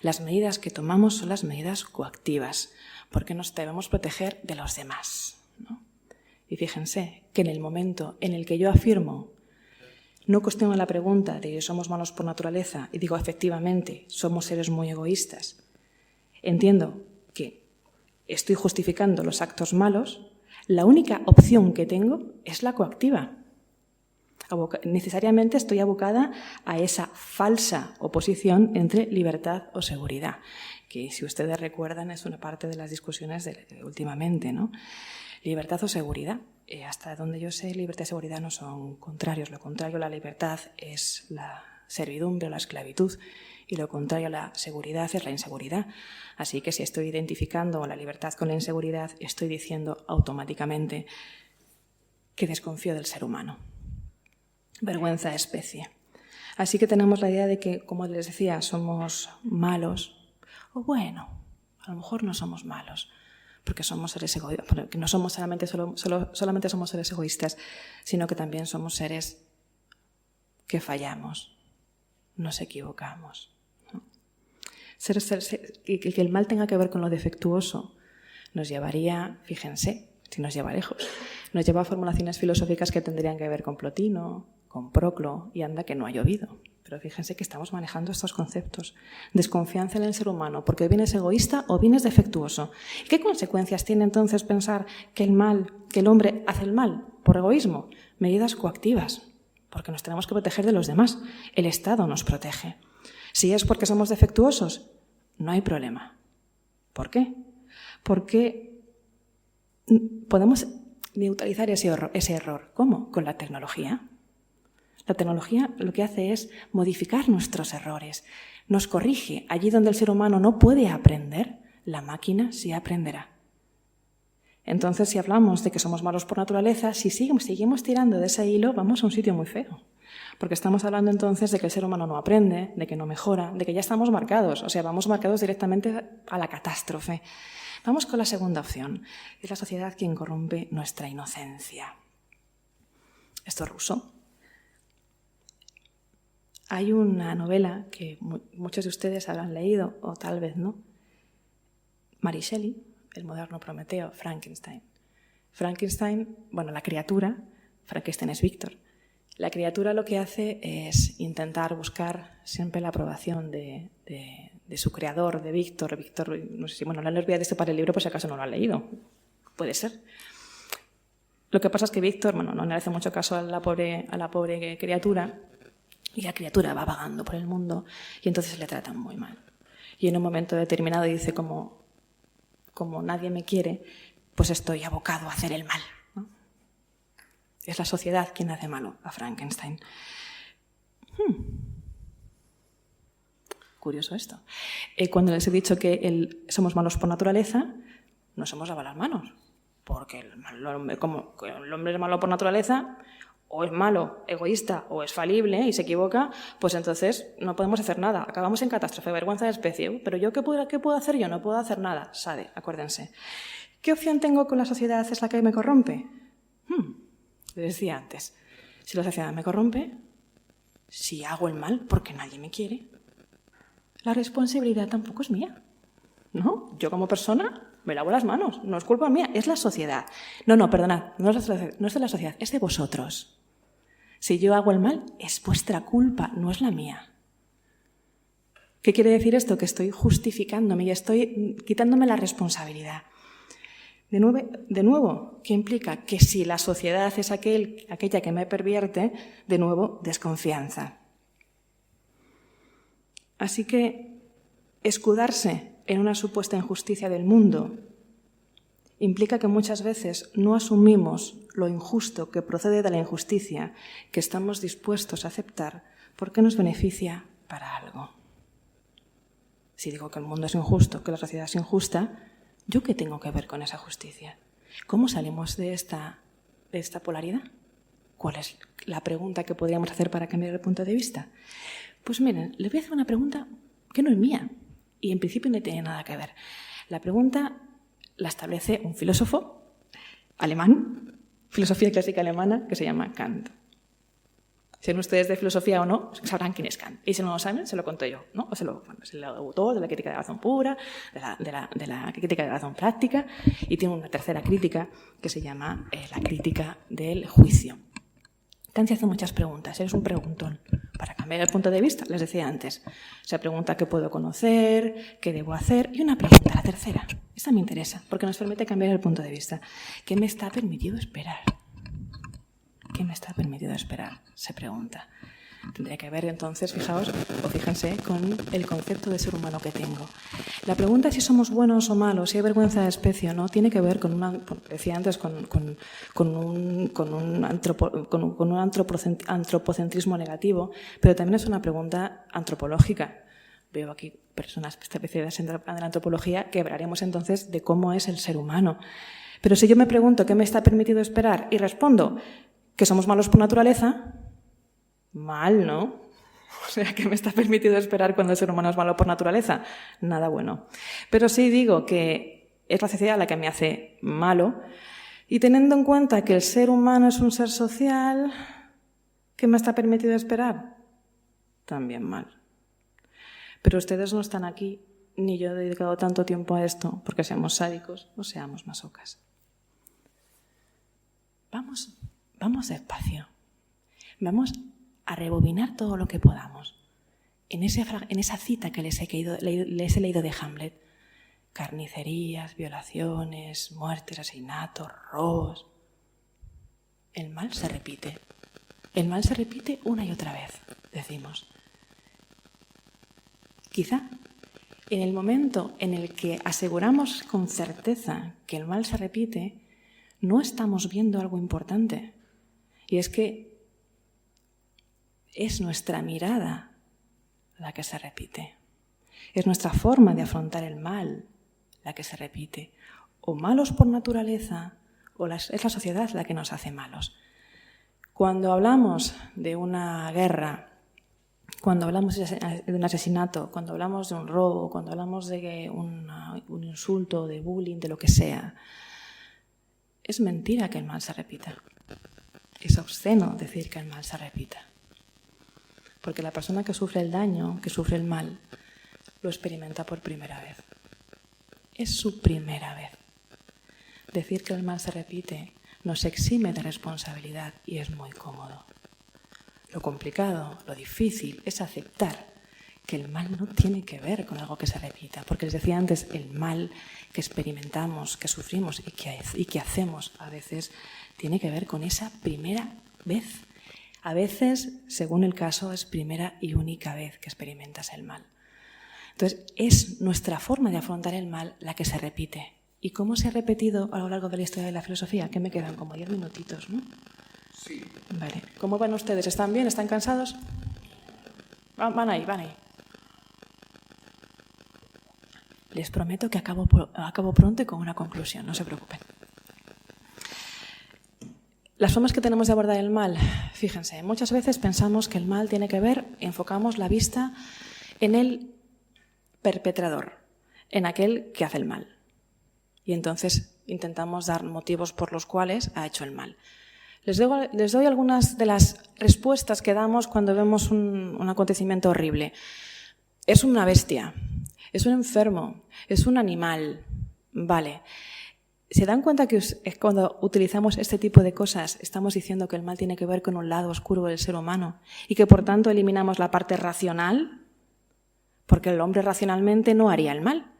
[SPEAKER 4] Las medidas que tomamos son las medidas coactivas, porque nos debemos proteger de los demás, ¿no? Y fíjense que en el momento en el que yo afirmo, no cuestiono la pregunta de que somos malos por naturaleza y digo, efectivamente, somos seres muy egoístas, entiendo que estoy justificando los actos malos, la única opción que tengo es la coactiva. Necesariamente estoy abocada a esa falsa oposición entre libertad o seguridad, que si ustedes recuerdan es una parte de las discusiones últimamente, ¿no? Libertad o seguridad. Hasta donde yo sé, libertad y seguridad no son contrarios. Lo contrario, la libertad es la servidumbre o la esclavitud, y lo contrario a la seguridad es la inseguridad. Así que si estoy identificando la libertad con la inseguridad, estoy diciendo automáticamente que desconfío del ser humano. Vergüenza de especie. Así que tenemos la idea de que, como les decía, somos malos, o bueno, a lo mejor no somos malos, porque somos seres egoístas, porque no somos solamente somos seres egoístas, sino que también somos seres que fallamos, nos equivocamos. ¿No? Que el mal tenga que ver con lo defectuoso nos llevaría, fíjense, si nos lleva lejos, nos lleva a formulaciones filosóficas que tendrían que ver con Plotino, con Proclo, y anda que no ha llovido. Pero fíjense que estamos manejando estos conceptos. Desconfianza en el ser humano, porque bien es egoísta o bien es defectuoso. ¿Qué consecuencias tiene entonces pensar que el hombre hace el mal por egoísmo? Medidas coactivas, porque nos tenemos que proteger de los demás. El Estado nos protege. Si es porque somos defectuosos, no hay problema. ¿Por qué? Porque podemos neutralizar ese error. ¿Cómo? Con la tecnología. La tecnología lo que hace es modificar nuestros errores, nos corrige. Allí donde el ser humano no puede aprender, la máquina sí aprenderá. Entonces, si hablamos de que somos malos por naturaleza, si seguimos tirando de ese hilo, vamos a un sitio muy feo. Porque estamos hablando entonces de que el ser humano no aprende, de que no mejora, de que ya estamos marcados, o sea, vamos marcados directamente a la catástrofe. Vamos con la segunda opción. Es la sociedad quien corrompe nuestra inocencia. Esto es Rousseau. Hay una novela que muchos de ustedes habrán leído, o tal vez no. Mary Shelley, el moderno Prometeo, Frankenstein. Frankenstein, bueno, la criatura, Frankenstein es Víctor. La criatura lo que hace es intentar buscar siempre la aprobación de su creador, de Víctor. Víctor, no sé si, bueno, la voy a destapar el libro por si acaso no lo ha leído. Puede ser. Lo que pasa es que Víctor, bueno, no le hace mucho caso a la pobre criatura, y la criatura va vagando por el mundo y entonces le tratan muy mal. Y en un momento determinado dice, como nadie me quiere, pues estoy abocado a hacer el mal, ¿no? Es la sociedad quien hace malo a Frankenstein. Curioso esto. Cuando les he dicho que somos malos por naturaleza, nos hemos lavado las manos. Porque el hombre es malo por naturaleza, o es malo, egoísta, o es falible y se equivoca, pues entonces no podemos hacer nada. Acabamos en catástrofe, vergüenza de especie. Pero yo, ¿qué puedo hacer yo? No puedo hacer nada. Sade, acuérdense. ¿Qué opción tengo con la sociedad? ¿Es la que me corrompe? Les decía antes, si la sociedad me corrompe, si hago el mal porque nadie me quiere, la responsabilidad tampoco es mía, ¿no? Yo como persona me lavo las manos, no es culpa mía, es la sociedad. No, perdonad, no es de la sociedad, es de vosotros. Si yo hago el mal, es vuestra culpa, no es la mía. ¿Qué quiere decir esto? Que estoy justificándome y estoy quitándome la responsabilidad. De nuevo, ¿qué implica? Que si la sociedad es aquella que me pervierte, de nuevo, desconfianza. Así que escudarse en una supuesta injusticia del mundo implica que muchas veces no asumimos lo injusto que procede de la injusticia que estamos dispuestos a aceptar porque nos beneficia para algo. Si digo que el mundo es injusto, que la sociedad es injusta, ¿yo qué tengo que ver con esa justicia? ¿Cómo salimos de esta polaridad? ¿Cuál es la pregunta que podríamos hacer para cambiar el punto de vista? Pues miren, les voy a hacer una pregunta que no es mía y en principio no tiene nada que ver. La pregunta la establece un filósofo alemán, filosofía clásica alemana, que se llama Kant. Sean ustedes de filosofía o no, sabrán quién es Kant. Y si no lo saben, se lo conto yo, ¿no? Es el autor de la crítica de la razón pura, de la crítica de la razón práctica, y tiene una tercera crítica que se llama la crítica del juicio. Kant se hace muchas preguntas, es un preguntón. Para cambiar el punto de vista, les decía antes, se pregunta qué puedo conocer, qué debo hacer, y una pregunta, la tercera. Esta me interesa, porque nos permite cambiar el punto de vista. ¿Qué me está permitido esperar? ¿Qué me está permitido esperar? Se pregunta. Tendría que ver entonces, fijaos, o fíjense, con el concepto de ser humano que tengo. La pregunta de si somos buenos o malos, si hay vergüenza de especie o no, tiene que ver con decía antes, con un antropocentrismo negativo, pero también es una pregunta antropológica. Veo aquí personas especializadas en la antropología que hablaremos entonces de cómo es el ser humano. Pero si yo me pregunto qué me está permitido esperar y respondo que somos malos por naturaleza, mal, ¿no? O sea, ¿qué me está permitido esperar cuando el ser humano es malo por naturaleza? Nada bueno. Pero sí digo que es la sociedad la que me hace malo, y teniendo en cuenta que el ser humano es un ser social, ¿qué me está permitido esperar? También mal. Pero ustedes no están aquí, ni yo he dedicado tanto tiempo a esto, porque seamos sádicos o seamos masocas. Vamos despacio. Vamos a rebobinar todo lo que podamos. En esa cita que les he leído de Hamlet, carnicerías, violaciones, muertes, asesinatos, robos. El mal se repite. El mal se repite una y otra vez, decimos. Quizá en el momento en el que aseguramos con certeza que el mal se repite, no estamos viendo algo importante. Y es que es nuestra mirada la que se repite. Es nuestra forma de afrontar el mal la que se repite. O malos por naturaleza, o es la sociedad la que nos hace malos. Cuando hablamos de una guerra, cuando hablamos de un asesinato, cuando hablamos de un robo, cuando hablamos de un insulto, de bullying, de lo que sea, es mentira que el mal se repita. Es obsceno decir que el mal se repita. Porque la persona que sufre el daño, que sufre el mal, lo experimenta por primera vez. Es su primera vez. Decir que el mal se repite nos exime de responsabilidad y es muy cómodo. Lo complicado, lo difícil, es aceptar que el mal no tiene que ver con algo que se repita. Porque les decía antes, el mal que experimentamos, que sufrimos y que hacemos a veces, tiene que ver con esa primera vez. A veces, según el caso, es primera y única vez que experimentas el mal. Entonces, es nuestra forma de afrontar el mal la que se repite. ¿Y cómo se ha repetido a lo largo de la historia de la filosofía? Que me quedan como 10 minutitos, ¿no?
[SPEAKER 3] Sí.
[SPEAKER 4] Vale. ¿Cómo van ustedes? ¿Están bien? ¿Están cansados? Van ahí. Les prometo que acabo pronto y con una conclusión, no se preocupen. Las formas que tenemos de abordar el mal, fíjense, muchas veces pensamos que el mal tiene que ver, enfocamos la vista en el perpetrador, en aquel que hace el mal. Y entonces intentamos dar motivos por los cuales ha hecho el mal. Les doy algunas de las respuestas que damos cuando vemos un acontecimiento horrible. Es una bestia, es un enfermo, es un animal. Vale. ¿Se dan cuenta que cuando utilizamos este tipo de cosas estamos diciendo que el mal tiene que ver con un lado oscuro del ser humano y que por tanto eliminamos la parte racional? Porque el hombre racionalmente no haría el mal.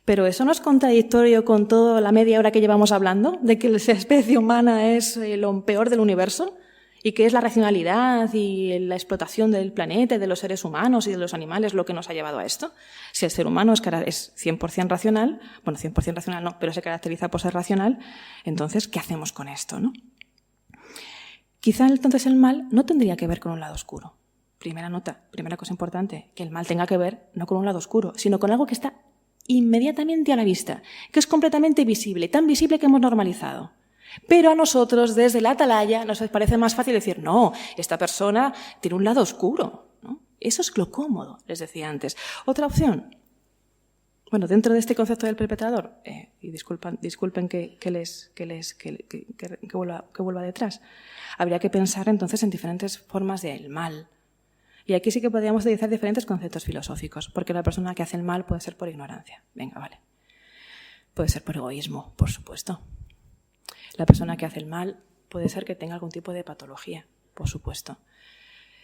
[SPEAKER 4] Pero eso no es contradictorio con toda la media hora que llevamos hablando de que la especie humana es lo peor del universo y que es la racionalidad y la explotación del planeta, de los seres humanos y de los animales lo que nos ha llevado a esto. Si el ser humano es 100% racional, bueno, 100% racional no, pero se caracteriza por ser racional, entonces, ¿qué hacemos con esto, no? Quizá entonces el mal no tendría que ver con un lado oscuro. Primera nota, primera cosa importante, que el mal tenga que ver no con un lado oscuro, sino con algo que está inmediatamente a la vista, que es completamente visible, tan visible que hemos normalizado. Pero a nosotros, desde la atalaya, nos parece más fácil decir, no, esta persona tiene un lado oscuro, ¿no? Eso es lo cómodo, les decía antes. Otra opción, bueno, dentro de este concepto del perpetrador, y disculpen que vuelva detrás, habría que pensar entonces en diferentes formas del mal. Y aquí sí que podríamos utilizar diferentes conceptos filosóficos, porque la persona que hace el mal puede ser por ignorancia. Venga, vale. Puede ser por egoísmo, por supuesto. La persona que hace el mal puede ser que tenga algún tipo de patología, por supuesto.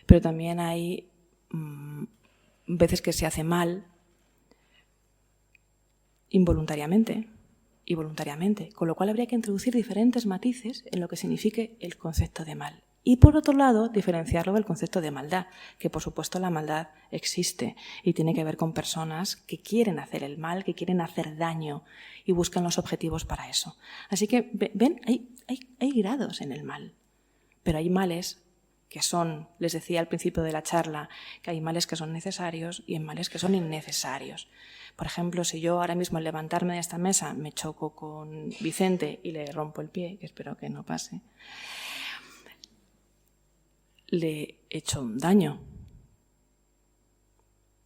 [SPEAKER 4] Pero también hay veces que se hace mal involuntariamente y voluntariamente, con lo cual habría que introducir diferentes matices en lo que signifique el concepto de mal. Y por otro lado, diferenciarlo del concepto de maldad, que por supuesto la maldad existe y tiene que ver con personas que quieren hacer el mal, que quieren hacer daño y buscan los objetivos para eso. Así que, ven, hay grados en el mal, pero hay males que son, les decía al principio de la charla, que hay males que son necesarios y hay males que son innecesarios. Por ejemplo, si yo ahora mismo al levantarme de esta mesa me choco con Vicente y le rompo el pie, que espero que no pase, le he hecho un daño.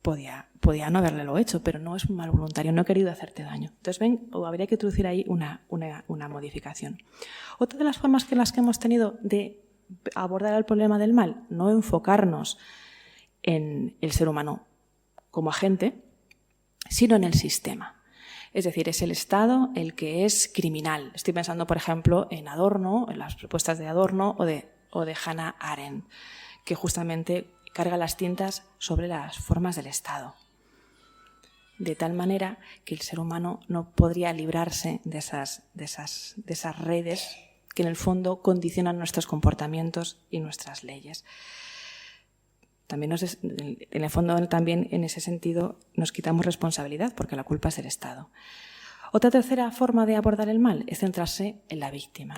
[SPEAKER 4] Podía no haberle lo hecho, pero no es un mal voluntario, no he querido hacerte daño. Entonces, habría que introducir ahí una modificación. Otra de las formas en las que hemos tenido de abordar el problema del mal, no enfocarnos en el ser humano como agente, sino en el sistema. Es decir, es el Estado el que es criminal. Estoy pensando, por ejemplo, en Adorno, en las propuestas de Adorno o de Hannah Arendt, que justamente carga las tintas sobre las formas del Estado. De tal manera que el ser humano no podría librarse de esas redes que en el fondo condicionan nuestros comportamientos y nuestras leyes. También en el fondo, también en ese sentido, nos quitamos responsabilidad porque la culpa es del Estado. Otra tercera forma de abordar el mal es centrarse en la víctima.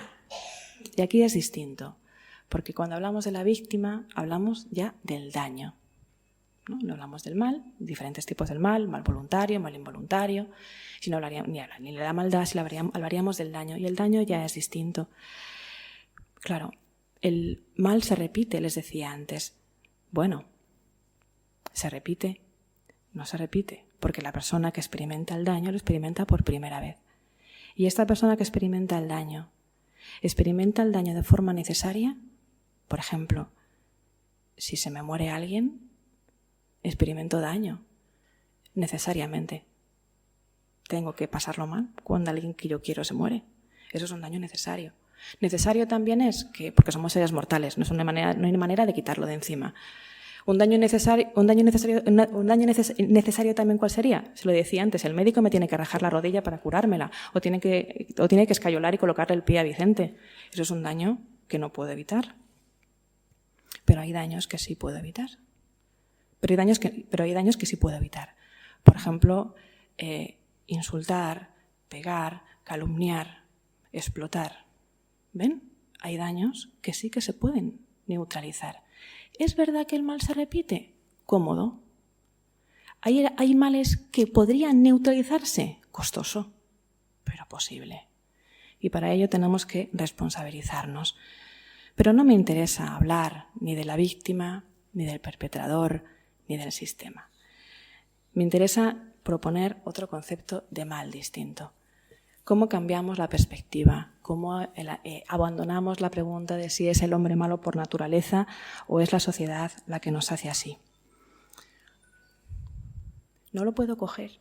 [SPEAKER 4] Y aquí es distinto, porque cuando hablamos de la víctima hablamos ya del daño. No hablamos del mal, diferentes tipos del mal voluntario, mal involuntario, si no hablaríamos ni de la maldad, si hablaríamos del daño, y el daño ya es distinto. Claro, el mal se repite, les decía antes. Bueno, ¿se repite? No se repite, porque la persona que experimenta el daño lo experimenta por primera vez. Y esta persona que experimenta el daño de forma necesaria. Por ejemplo, si se me muere alguien, experimento daño, necesariamente. Tengo que pasarlo mal cuando alguien que yo quiero se muere. Eso es un daño necesario. Necesario también es que, porque somos seres mortales, no hay manera de quitarlo de encima. Un daño necesario también, ¿cuál sería? Se lo decía antes, el médico me tiene que rajar la rodilla para curármela, o tiene que escayolar y colocarle el pie a Vicente. Eso es un daño que no puedo evitar. Pero hay daños que sí puedo evitar. Pero hay daños que sí puedo evitar. Por ejemplo, insultar, pegar, calumniar, explotar. ¿Ven? Hay daños que sí que se pueden neutralizar. ¿Es verdad que el mal se repite? Cómodo. ¿Hay males que podrían neutralizarse? Costoso, pero posible. Y para ello tenemos que responsabilizarnos. Pero no me interesa hablar ni de la víctima, ni del perpetrador, ni del sistema. Me interesa proponer otro concepto de mal distinto. ¿Cómo cambiamos la perspectiva? ¿Cómo abandonamos la pregunta de si es el hombre malo por naturaleza o es la sociedad la que nos hace así? No lo puedo coger.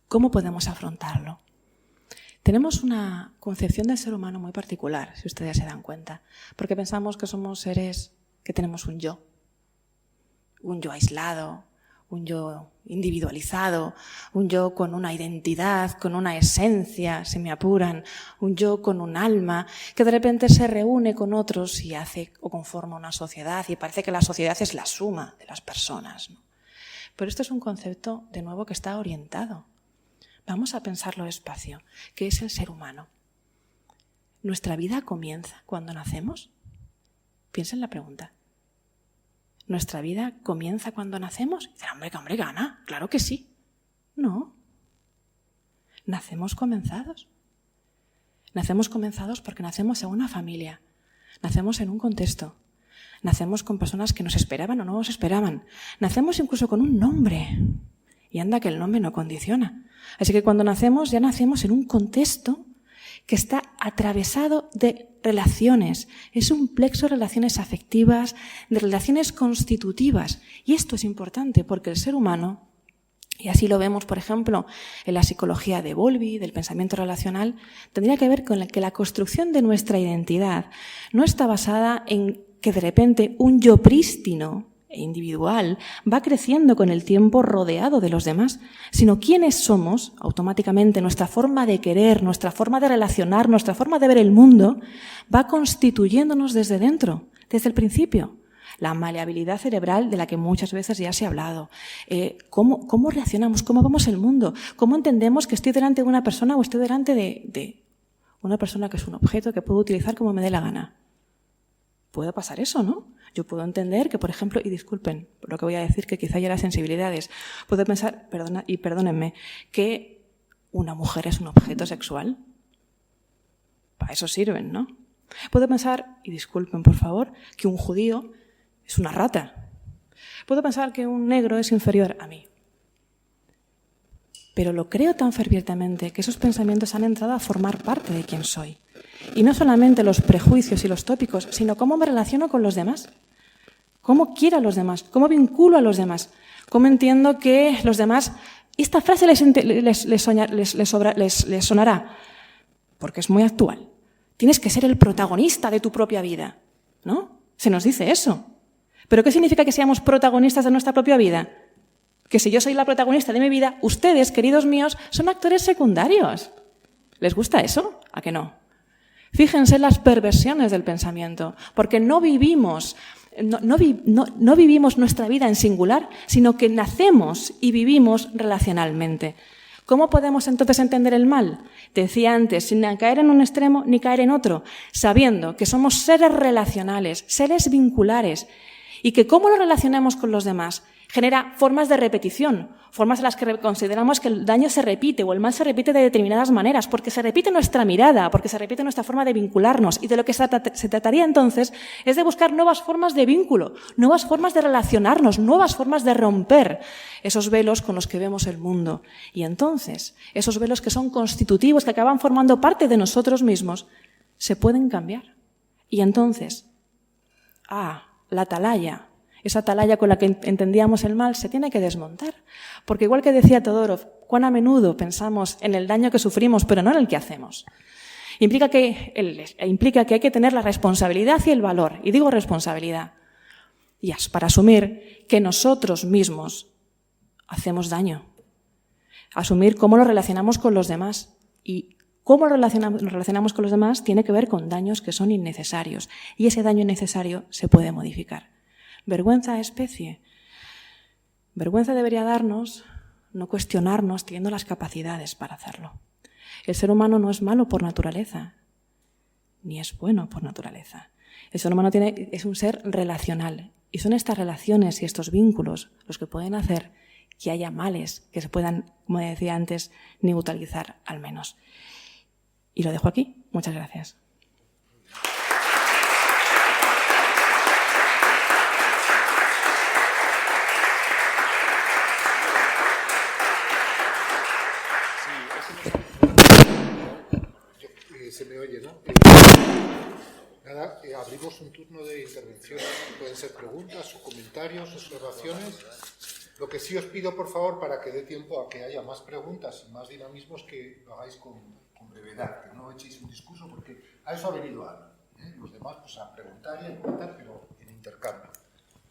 [SPEAKER 4] ¿Cómo podemos afrontarlo? Tenemos una concepción del ser humano muy particular, si ustedes se dan cuenta, porque pensamos que somos seres que tenemos un yo aislado, un yo individualizado, un yo con una identidad, con una esencia, si me apuran, un yo con un alma, que de repente se reúne con otros y hace o conforma una sociedad, y parece que la sociedad es la suma de las personas, ¿no? Pero esto es un concepto, de nuevo, que está orientado. Vamos a pensarlo despacio. ¿Qué es el ser humano? ¿Nuestra vida comienza cuando nacemos? Piensen la pregunta. ¿Nuestra vida comienza cuando nacemos? Dicen, hombre, gana. Claro que sí. No. Nacemos comenzados. Nacemos comenzados porque nacemos en una familia. Nacemos en un contexto. Nacemos con personas que nos esperaban o no nos esperaban. Nacemos incluso con un nombre. Y anda que el nombre no condiciona. Así que cuando nacemos, ya nacemos en un contexto que está atravesado de relaciones. Es un plexo de relaciones afectivas, de relaciones constitutivas. Y esto es importante porque el ser humano, y así lo vemos, por ejemplo, en la psicología de Bowlby, del pensamiento relacional, tendría que ver con que la construcción de nuestra identidad no está basada en que de repente un yo prístino e individual va creciendo con el tiempo rodeado de los demás, sino quiénes somos, automáticamente nuestra forma de querer, nuestra forma de relacionar, nuestra forma de ver el mundo, va constituyéndonos desde dentro, desde el principio. La maleabilidad cerebral de la que muchas veces ya se ha hablado. ¿Cómo reaccionamos? ¿Cómo vemos el mundo? ¿Cómo entendemos que estoy delante de una persona o estoy delante de una persona que es un objeto que puedo utilizar como me dé la gana? Puede pasar eso, ¿no? Yo puedo entender que, por ejemplo, y disculpen por lo que voy a decir, que quizá ya las sensibilidades, puedo pensar, perdónenme, que una mujer es un objeto sexual. Para eso sirven, ¿no? Puedo pensar, y disculpen por favor, que un judío es una rata. Puedo pensar que un negro es inferior a mí. Pero lo creo tan fervientemente que esos pensamientos han entrado a formar parte de quién soy. Y no solamente los prejuicios y los tópicos, sino cómo me relaciono con los demás. Cómo quiero a los demás, cómo vinculo a los demás, cómo entiendo que los demás... Esta frase les sonará, porque es muy actual. Tienes que ser el protagonista de tu propia vida, ¿no? Se nos dice eso. ¿Pero qué significa que seamos protagonistas de nuestra propia vida? Que si yo soy la protagonista de mi vida, ustedes, queridos míos, son actores secundarios. ¿Les gusta eso? ¿A que no? Fíjense en las perversiones del pensamiento, porque no vivimos nuestra vida en singular, sino que nacemos y vivimos relacionalmente. ¿Cómo podemos entonces entender el mal? Te decía antes, sin caer en un extremo ni caer en otro, sabiendo que somos seres relacionales, seres vinculares, y que cómo nos relacionamos con los demás genera formas de repetición, formas en las que consideramos que el daño se repite o el mal se repite de determinadas maneras, porque se repite nuestra mirada, porque se repite nuestra forma de vincularnos. Y de lo que se trataría entonces es de buscar nuevas formas de vínculo, nuevas formas de relacionarnos, nuevas formas de romper esos velos con los que vemos el mundo. Y entonces, esos velos que son constitutivos, que acaban formando parte de nosotros mismos, se pueden cambiar. Y entonces, la atalaya, esa atalaya con la que entendíamos el mal, se tiene que desmontar. Porque igual que decía Todorov, cuán a menudo pensamos en el daño que sufrimos, pero no en el que hacemos. Implica que hay que tener la responsabilidad y el valor, y digo responsabilidad, para asumir que nosotros mismos hacemos daño. Asumir cómo nos relacionamos con los demás. Y cómo nos relacionamos con los demás tiene que ver con daños que son innecesarios. Y ese daño innecesario se puede modificar. Vergüenza especie. Vergüenza debería darnos no cuestionarnos teniendo las capacidades para hacerlo. El ser humano no es malo por naturaleza, ni es bueno por naturaleza. El ser humano es un ser relacional. Y son estas relaciones y estos vínculos los que pueden hacer que haya males que se puedan, como decía antes, neutralizar al menos. Y lo dejo aquí. Muchas gracias.
[SPEAKER 3] Se me oye, ¿no? Nada, abrimos un turno de intervención. Pueden ser preguntas o comentarios, observaciones. Lo que sí os pido, por favor, para que dé tiempo a que haya más preguntas y más dinamismo, es que lo hagáis con brevedad, que no echéis un discurso, porque a eso ha venido Ana. Los demás, pues a preguntar y a comentar, pero en intercambio,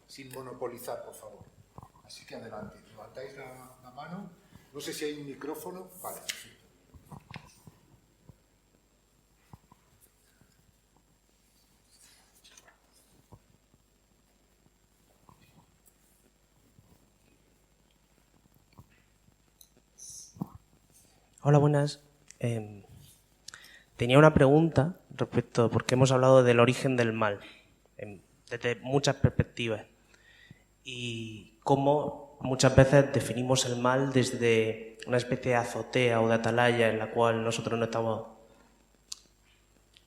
[SPEAKER 3] sin monopolizar, por favor. Así que adelante, levantáis la mano. No sé si hay un micrófono. Vale, perfecto.
[SPEAKER 5] Hola, buenas. Tenía una pregunta respecto, porque hemos hablado del origen del mal, desde muchas perspectivas, y cómo muchas veces definimos el mal desde una especie de azotea o de atalaya en la cual nosotros no estamos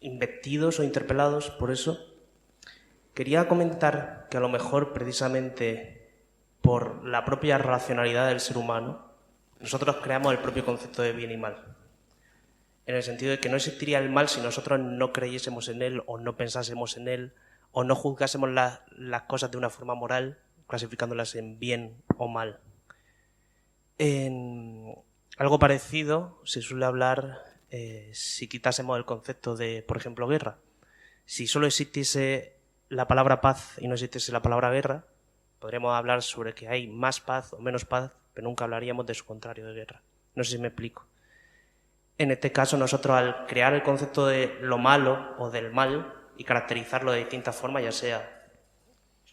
[SPEAKER 5] investidos o interpelados por eso. Quería comentar que a lo mejor precisamente por la propia racionalidad del ser humano, nosotros creamos el propio concepto de bien y mal, en el sentido de que no existiría el mal si nosotros no creyésemos en él o no pensásemos en él o no juzgásemos las cosas de una forma moral, clasificándolas en bien o mal. En algo parecido se suele hablar si quitásemos el concepto de, por ejemplo, guerra. Si solo existiese la palabra paz y no existiese la palabra guerra, Podríamos hablar sobre que hay más paz o menos paz, pero nunca hablaríamos de su contrario, de guerra. No sé si me explico. En este caso, nosotros al crear el concepto de lo malo o del mal y caracterizarlo de distintas formas, ya sea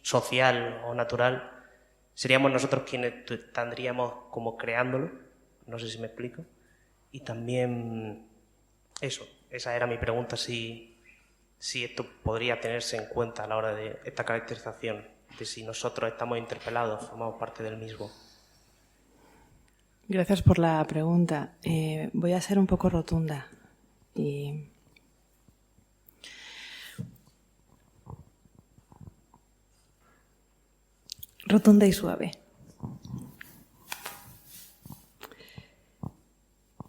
[SPEAKER 5] social o natural, seríamos nosotros quienes tendríamos como creándolo. No sé si me explico. Y también eso, esa era mi pregunta, si esto podría tenerse en cuenta a la hora de esta caracterización, de si nosotros estamos interpelados, formamos parte del mismo.
[SPEAKER 4] Gracias por la pregunta. Voy a ser un poco rotunda y suave.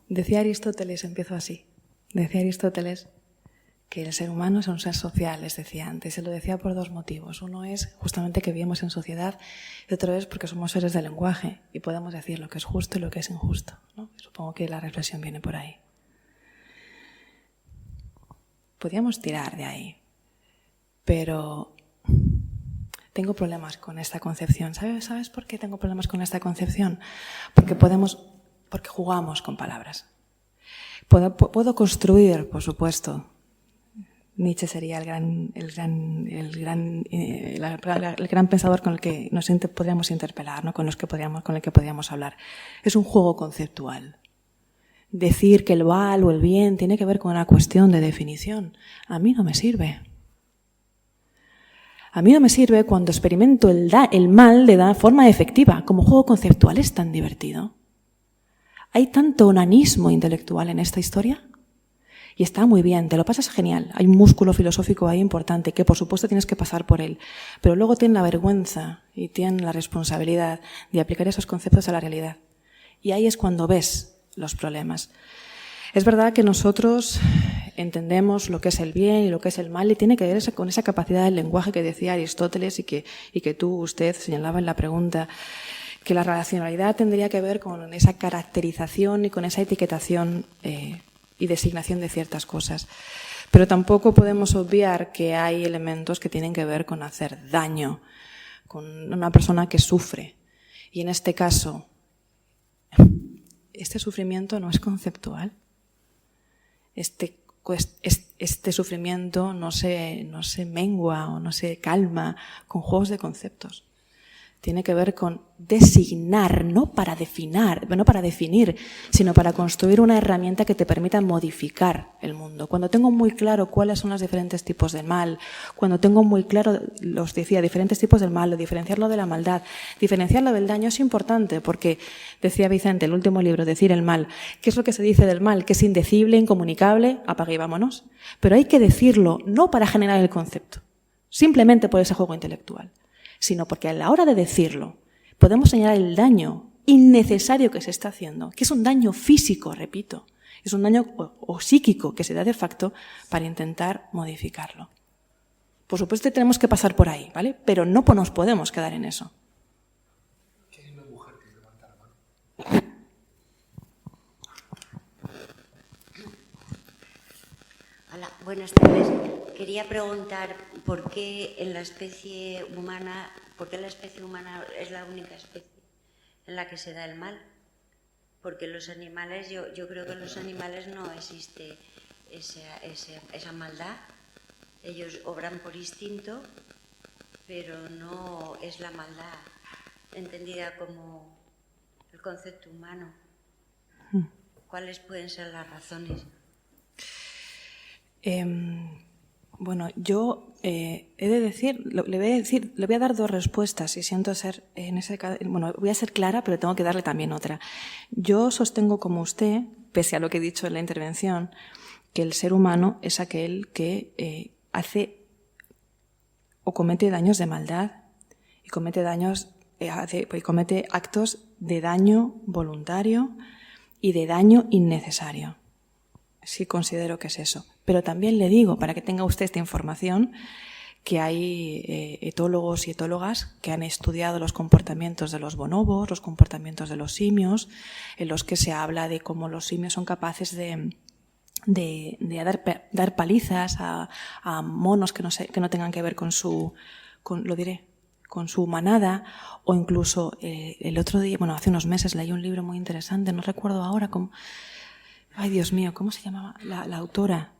[SPEAKER 4] Decía Aristóteles, empiezo así, decía Aristóteles que el ser humano es un ser social, les decía antes, se lo decía por dos motivos. Uno es justamente que vivimos en sociedad y otro es porque somos seres de lenguaje y podemos decir lo que es justo y lo que es injusto, ¿no? Supongo que la reflexión viene por ahí. Podríamos tirar de ahí, pero tengo problemas con esta concepción. ¿Sabes por qué tengo problemas con esta concepción? Porque jugamos con palabras. Puedo construir, por supuesto. Nietzsche sería el gran pensador con el que nos podríamos interpelar, ¿no? Con el que podríamos hablar. Es un juego conceptual. Decir que el mal o el bien tiene que ver con una cuestión de definición. A mí no me sirve. A mí no me sirve cuando experimento el mal de forma efectiva. Como juego conceptual es tan divertido. Hay tanto onanismo intelectual en esta historia y está muy bien, te lo pasas genial. Hay un músculo filosófico ahí importante que por supuesto tienes que pasar por él, pero luego tienen la vergüenza y tienen la responsabilidad de aplicar esos conceptos a la realidad. Y ahí es cuando ves los problemas. Es verdad que nosotros entendemos lo que es el bien y lo que es el mal y tiene que ver con esa capacidad del lenguaje que decía Aristóteles y que usted señalaba en la pregunta, que la racionalidad tendría que ver con esa caracterización y con esa etiquetación y designación de ciertas cosas. Pero tampoco podemos obviar que hay elementos que tienen que ver con hacer daño, con una persona que sufre. Y en este caso, este sufrimiento no es conceptual. Este sufrimiento no se mengua o no se calma con juegos de conceptos. Tiene que ver con designar, no para definir, sino para construir una herramienta que te permita modificar el mundo. Cuando tengo muy claro cuáles son los diferentes tipos de mal, cuando tengo muy claro, los decía, diferentes tipos del mal, diferenciarlo de la maldad, diferenciarlo del daño es importante porque, decía Vicente, el último libro, Decir el mal, ¿qué es lo que se dice del mal? Que es indecible, incomunicable, apague y vámonos. Pero hay que decirlo no para generar el concepto, simplemente por ese juego intelectual, sino porque a la hora de decirlo podemos señalar el daño innecesario que se está haciendo, que es un daño físico, repito, es un daño o psíquico que se da de facto para intentar modificarlo. Por supuesto tenemos que pasar por ahí, ¿vale? Pero no nos podemos quedar en eso.
[SPEAKER 3] ¿Qué hay una mujer que levanta la mano?
[SPEAKER 6] Hola, buenas tardes. Quería preguntar por qué la especie humana es la única especie en la que se da el mal. Porque los animales, yo creo que en los animales no existe esa maldad. Ellos obran por instinto, pero no es la maldad entendida como el concepto humano. ¿Cuáles pueden ser las razones?
[SPEAKER 4] Bueno, yo he de decir, le voy a dar dos respuestas y siento ser, voy a ser clara, pero tengo que darle también otra. Yo sostengo como usted, pese a lo que he dicho en la intervención, que el ser humano es aquel que hace o comete daños de maldad y comete actos de daño voluntario y de daño innecesario. Sí considero que es eso. Pero también le digo, para que tenga usted esta información, que hay etólogos y etólogas que han estudiado los comportamientos de los bonobos, los comportamientos de los simios, en los que se habla de cómo los simios son capaces de dar palizas a monos que no tengan que ver con con su manada, o incluso el otro día, bueno, hace unos meses leí un libro muy interesante, no recuerdo ahora cómo, ay Dios mío, ¿cómo se llamaba la autora?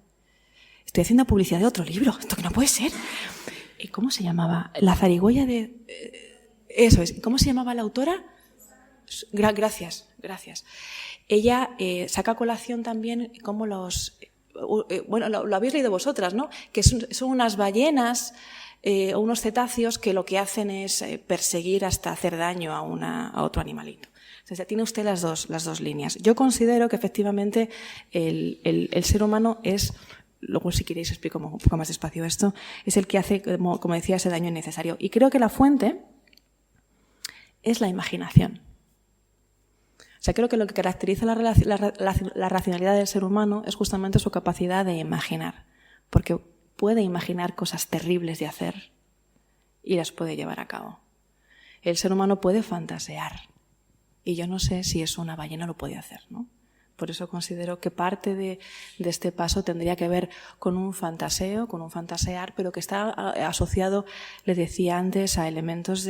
[SPEAKER 4] Estoy haciendo publicidad de otro libro, esto que no puede ser. ¿Cómo se llamaba? La zarigüeya de... eso es, ¿cómo se llamaba la autora? Gracias. Ella saca a colación también cómo los... bueno, lo habéis leído vosotras, ¿no? Que son unas ballenas o unos cetáceos que lo que hacen es perseguir hasta hacer daño a otro animalito. Entonces, tiene usted las dos líneas. Yo considero que efectivamente el ser humano es... Luego, si queréis, explico un poco más despacio esto. Es el que hace, como decía, ese daño innecesario. Y creo que la fuente es la imaginación. O sea, creo que lo que caracteriza la racionalidad del ser humano es justamente su capacidad de imaginar. Porque puede imaginar cosas terribles de hacer y las puede llevar a cabo. El ser humano puede fantasear. Y yo no sé si eso una ballena lo puede hacer, ¿no? Por eso considero que parte de este paso tendría que ver con un fantaseo, con un fantasear, pero que está asociado, les decía antes, a elementos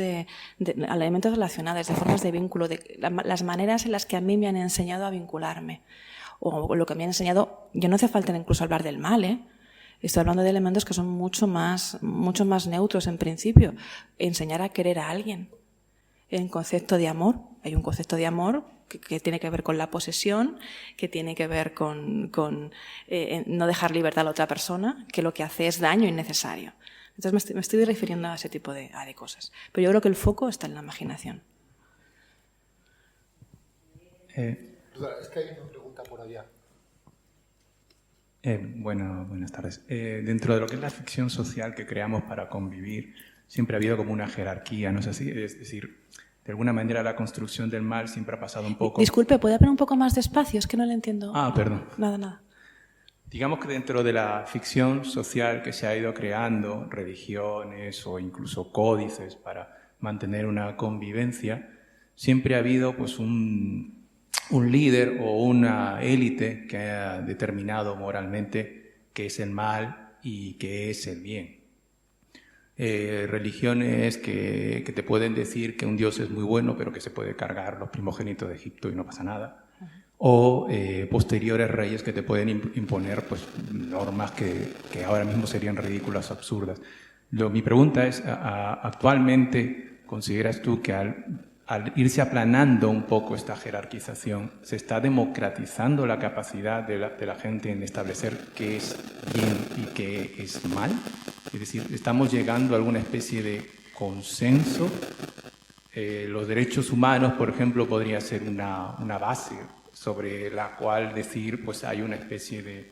[SPEAKER 4] relacionales, de formas de vínculo, de las maneras en las que a mí me han enseñado a vincularme. O lo que me han enseñado, yo no hace falta incluso hablar del mal, ¿eh? Estoy hablando de elementos que son mucho más neutros en principio. Enseñar a querer a alguien. En concepto de amor, hay un concepto de amor que tiene que ver con la posesión, que tiene que ver con no dejar libertad a la otra persona, que lo que hace es daño innecesario. Entonces me estoy refiriendo a ese tipo de cosas. Pero yo creo que el foco está en la imaginación.
[SPEAKER 3] Es que hay una pregunta por allá.
[SPEAKER 7] Buenas tardes. Dentro de lo que es la ficción social que creamos para convivir, siempre ha habido como una jerarquía, ¿no es así? Es decir, de alguna manera la construcción del mal siempre ha pasado un poco...
[SPEAKER 4] Disculpe, ¿puede hablar un poco más despacio? Es que no le entiendo.
[SPEAKER 7] Perdón.
[SPEAKER 4] Nada.
[SPEAKER 7] Digamos que dentro de la ficción social que se ha ido creando, religiones o incluso códices para mantener una convivencia, siempre ha habido pues un líder o una élite que ha determinado moralmente qué es el mal y qué es el bien. Religiones que te pueden decir que un dios es muy bueno pero que se puede cargar los primogénitos de Egipto y no pasa nada. O posteriores reyes que te pueden imponer pues, normas que ahora mismo serían ridículas, absurdas. Mi pregunta es, ¿actualmente consideras tú que al irse aplanando un poco esta jerarquización, se está democratizando la capacidad de la gente en establecer qué es bien y qué es mal? Es decir, ¿estamos llegando a alguna especie de consenso? Los derechos humanos, por ejemplo, podría ser una base sobre la cual decir, pues hay una especie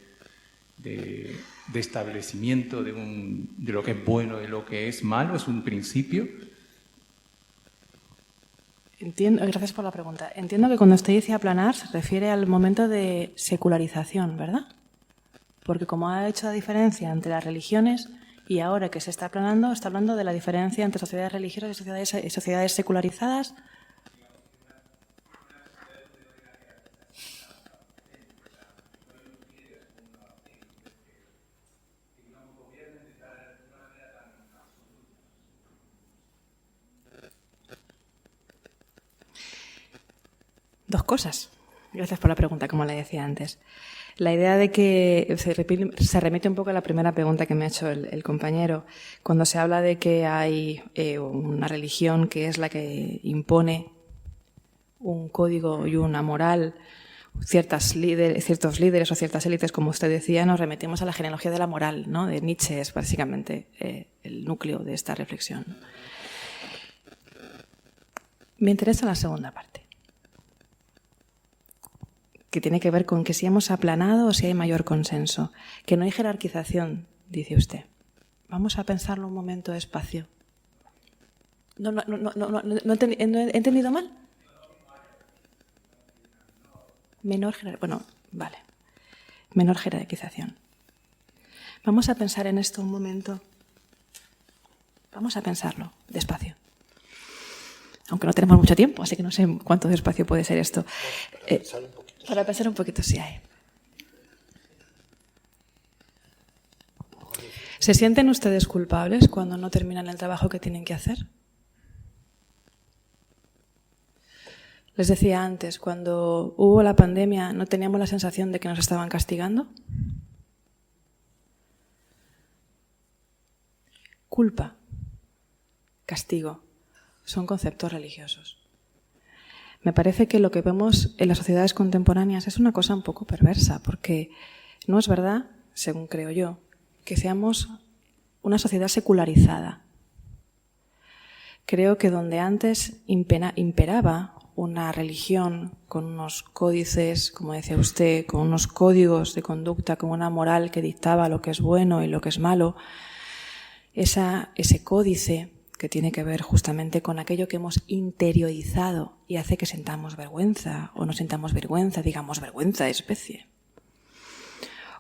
[SPEAKER 7] de establecimiento de lo que es bueno, de lo que es malo, es un principio.
[SPEAKER 4] Entiendo, gracias por la pregunta. Entiendo que cuando usted dice aplanar se refiere al momento de secularización, ¿verdad? Porque como ha hecho la diferencia entre las religiones y ahora que se está aplanando, está hablando de la diferencia entre sociedades religiosas y sociedades secularizadas. Dos cosas. Gracias por la pregunta, como le decía antes. La idea de que se remite un poco a la primera pregunta que me ha hecho el compañero. Cuando se habla de que hay una religión que es la que impone un código y una moral, ciertos líderes o ciertas élites, como usted decía, nos remitimos a la genealogía de la moral, ¿no? De Nietzsche es básicamente el núcleo de esta reflexión. Me interesa la segunda parte, que tiene que ver con que si hemos aplanado o si hay mayor consenso. Que no hay jerarquización, dice usted. Vamos a pensarlo un momento despacio. ¿No he entendido mal? Menor jerarquización. Vamos a pensar en esto un momento. Vamos a pensarlo despacio. Aunque no tenemos mucho tiempo, así que no sé cuánto despacio puede ser esto. Para pensar un poquito, sí hay. ¿Se sienten ustedes culpables cuando no terminan el trabajo que tienen que hacer? Les decía antes, cuando hubo la pandemia, ¿no teníamos la sensación de que nos estaban castigando? Culpa, castigo, son conceptos religiosos. Me parece que lo que vemos en las sociedades contemporáneas es una cosa un poco perversa, porque no es verdad, según creo yo, que seamos una sociedad secularizada. Creo que donde antes imperaba una religión con unos códices, como decía usted, con unos códigos de conducta, con una moral que dictaba lo que es bueno y lo que es malo, ese códice que tiene que ver justamente con aquello que hemos interiorizado y hace que sintamos vergüenza o no sintamos vergüenza, digamos vergüenza de especie,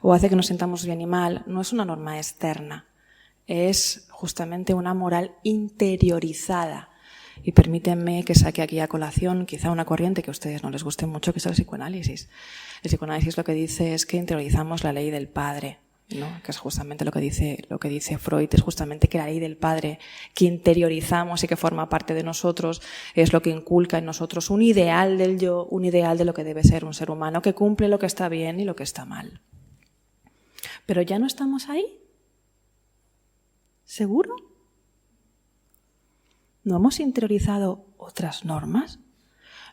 [SPEAKER 4] o hace que nos sintamos bien y mal, no es una norma externa, es justamente una moral interiorizada. Y permítanme que saque aquí a colación quizá una corriente que a ustedes no les guste mucho, que es el psicoanálisis. El psicoanálisis lo que dice es que interiorizamos la ley del padre, ¿no? Que es justamente lo que dice Freud, es justamente que la ley del padre que interiorizamos y que forma parte de nosotros es lo que inculca en nosotros un ideal del yo, un ideal de lo que debe ser un ser humano, que cumple lo que está bien y lo que está mal. Pero ya no estamos ahí. ¿Seguro? ¿No hemos interiorizado otras normas?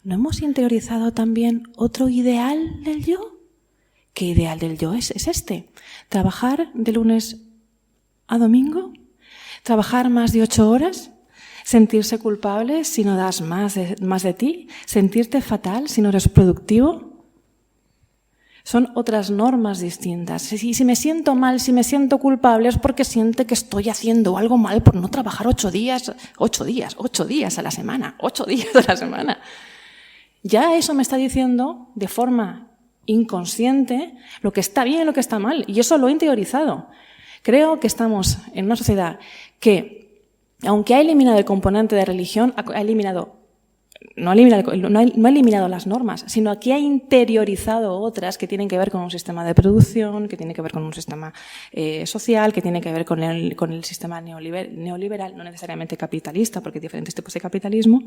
[SPEAKER 4] ¿No hemos interiorizado también otro ideal del yo? ¿Qué ideal del yo es este? ¿Trabajar de lunes a domingo? ¿Trabajar más de 8 horas? ¿Sentirse culpable si no das más de ti? ¿Sentirte fatal si no eres productivo? Son otras normas distintas. Si me siento mal, si me siento culpable, es porque siento que estoy haciendo algo mal por no trabajar 8 días a la semana, 8 días a la semana. Ya eso me está diciendo de forma inconsciente lo que está bien y lo que está mal, y eso lo he interiorizado. Creo que estamos en una sociedad que, aunque ha eliminado el componente de religión, no ha eliminado las normas, sino que ha interiorizado otras que tienen que ver con un sistema de producción, que tiene que ver con un sistema social, que tiene que ver con el sistema neoliberal, no necesariamente capitalista, porque hay diferentes tipos de capitalismo.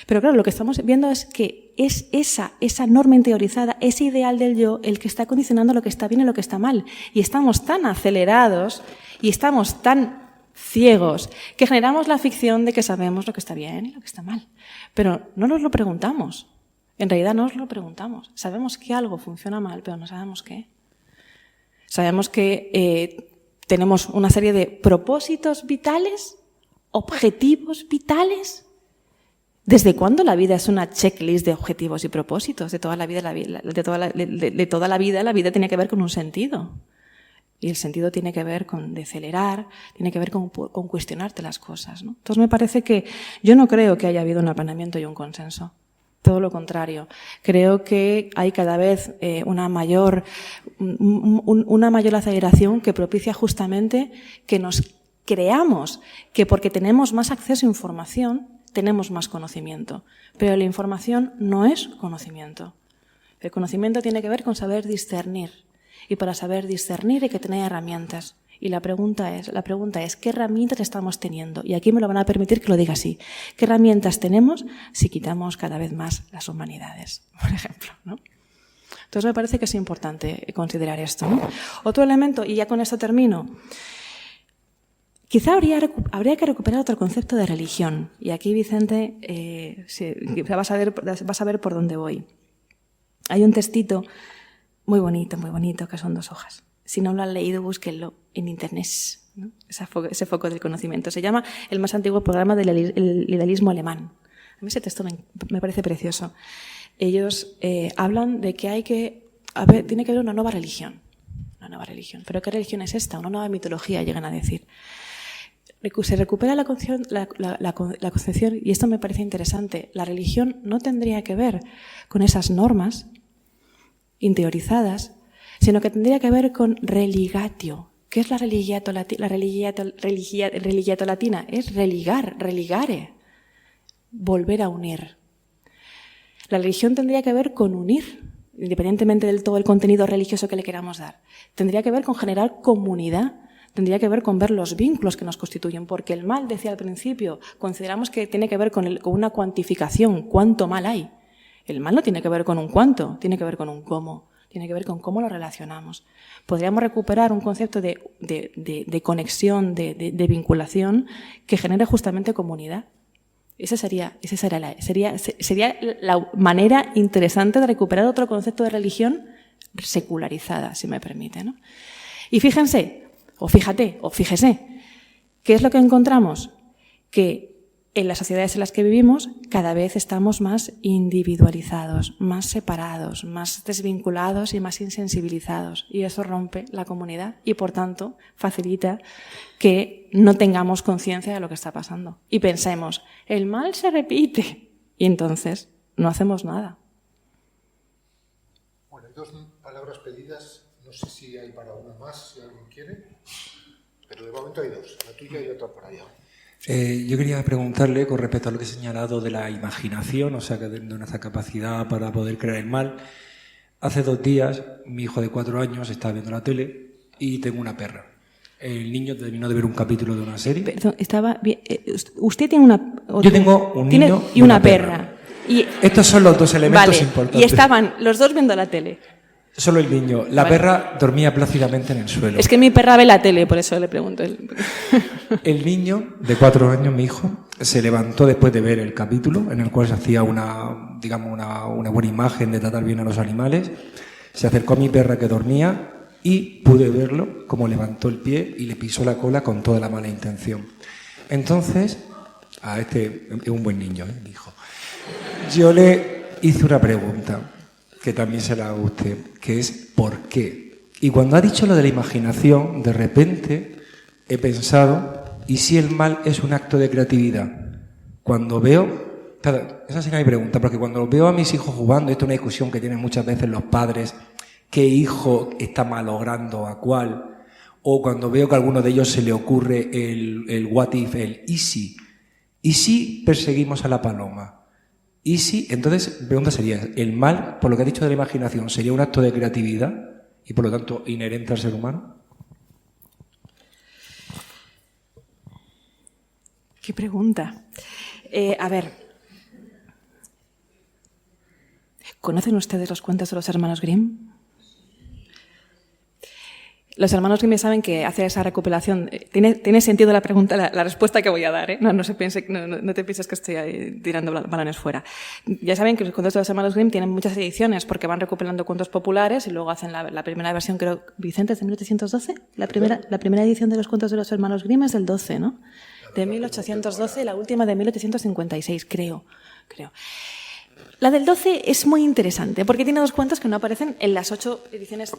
[SPEAKER 4] Pero claro, lo que estamos viendo es que es esa norma interiorizada, ese ideal del yo, el que está condicionando lo que está bien y lo que está mal. Y estamos tan acelerados y estamos tan ciegos que generamos la ficción de que sabemos lo que está bien y lo que está mal. Pero no nos lo preguntamos. En realidad no nos lo preguntamos. Sabemos que algo funciona mal, pero no sabemos qué. Sabemos que tenemos una serie de propósitos vitales, objetivos vitales. ¿Desde cuándo la vida es una checklist de objetivos y propósitos? De toda la vida, la vida tiene que ver con un sentido. Y el sentido tiene que ver con decelerar, tiene que ver con cuestionarte las cosas, ¿no? Entonces me parece que yo no creo que haya habido un apanamiento y un consenso. Todo lo contrario. Creo que hay cada vez una mayor aceleración que propicia justamente que nos creamos que porque tenemos más acceso a información tenemos más conocimiento. Pero la información no es conocimiento. El conocimiento tiene que ver con saber discernir. Y para saber discernir hay que tener herramientas. Y la pregunta es, ¿qué herramientas estamos teniendo? Y aquí me lo van a permitir que lo diga así. ¿Qué herramientas tenemos si quitamos cada vez más las humanidades, por ejemplo, ¿no? Entonces me parece que es importante considerar esto, ¿no? Otro elemento, y ya con esto termino, quizá habría que recuperar otro concepto de religión. Y aquí, Vicente, vas a ver por dónde voy. Hay un textito muy bonito, que son 2 hojas. Si no lo han leído, búsquenlo en internet, ¿no? Ese foco del conocimiento. Se llama el más antiguo programa del idealismo alemán. A mí ese texto me parece precioso. Ellos hablan de que tiene que haber una nueva religión. ¿Pero qué religión es esta? Una nueva mitología, llegan a decir. Se recupera la concepción, y esto me parece interesante. La religión no tendría que ver con esas normas interiorizadas, sino que tendría que ver con religatio. ¿Qué es la religiato latina? Es religare, volver a unir. La religión tendría que ver con unir, independientemente del todo el contenido religioso que le queramos dar. Tendría que ver con generar comunidad, tendría que ver con ver los vínculos que nos constituyen, porque el mal, decía al principio, consideramos que tiene que ver con una cuantificación, cuánto mal hay. El mal no tiene que ver con un cuánto, tiene que ver con un cómo, tiene que ver con cómo lo relacionamos. Podríamos recuperar un concepto de conexión, de vinculación que genere justamente comunidad. Esa sería la manera interesante de recuperar otro concepto de religión secularizada, si me permite, ¿no? Y fíjense, o fíjese, ¿qué es lo que encontramos? Que en las sociedades en las que vivimos cada vez estamos más individualizados, más separados, más desvinculados y más insensibilizados. Y eso rompe la comunidad y, por tanto, facilita que no tengamos conciencia de lo que está pasando. Y pensemos, el mal se repite. Y entonces no hacemos nada.
[SPEAKER 3] Bueno, hay 2 palabras pedidas. No sé si hay para una más, si alguien quiere. Pero de momento hay 2. La tuya y otra por allá.
[SPEAKER 8] Yo quería preguntarle con respecto a lo que he señalado de la imaginación, o sea, de nuestra capacidad para poder crear el mal. Hace 2 días, mi hijo de 4 años estaba viendo la tele y tengo una perra. El niño terminó de ver un capítulo de una serie.
[SPEAKER 4] Perdón, usted tiene una...
[SPEAKER 8] Yo tengo un niño
[SPEAKER 4] y una perra. Y,
[SPEAKER 8] estos son los 2 elementos importantes.
[SPEAKER 4] Y estaban los 2 viendo la tele.
[SPEAKER 8] Solo el niño. La perra dormía plácidamente en el suelo.
[SPEAKER 4] Es que mi perra ve la tele, por eso le pregunto.
[SPEAKER 8] El niño de 4 años, mi hijo, se levantó después de ver el capítulo en el cual se hacía una buena imagen de tratar bien a los animales. Se acercó a mi perra que dormía y pude verlo como levantó el pie y le pisó la cola con toda la mala intención. Entonces, es un buen niño, mi hijo. Yo le hice una pregunta que también se la hago a usted, que es ¿por qué? Y cuando ha dicho lo de la imaginación, de repente he pensado, ¿y si el mal es un acto de creatividad? Cuando veo, esa sería mi pregunta, porque cuando veo a mis hijos jugando, esto es una discusión que tienen muchas veces los padres, ¿qué hijo está malogrando a cuál? O cuando veo que a alguno de ellos se le ocurre el what if, el ¿y si perseguimos a la paloma? Y si, entonces, mi pregunta sería, ¿el mal, por lo que ha dicho de la imaginación, sería un acto de creatividad y por lo tanto inherente al ser humano?
[SPEAKER 4] ¿Qué pregunta? A ver, ¿conocen ustedes los cuentos de los hermanos Grimm? Los hermanos Grimm saben que hacer esa recopilación tiene sentido la pregunta, la respuesta que voy a dar, ¿eh? No te pienses que estoy ahí tirando balones fuera. Ya saben que los cuentos de los hermanos Grimm tienen muchas ediciones porque van recopilando cuentos populares y luego hacen la primera versión, creo, Vicente, es de 1812. La primera edición de los cuentos de los hermanos Grimm es del 12, ¿no? De 1812 y la última de 1856, creo. La del 12 es muy interesante porque tiene 2 cuentos que no aparecen en las 8 ediciones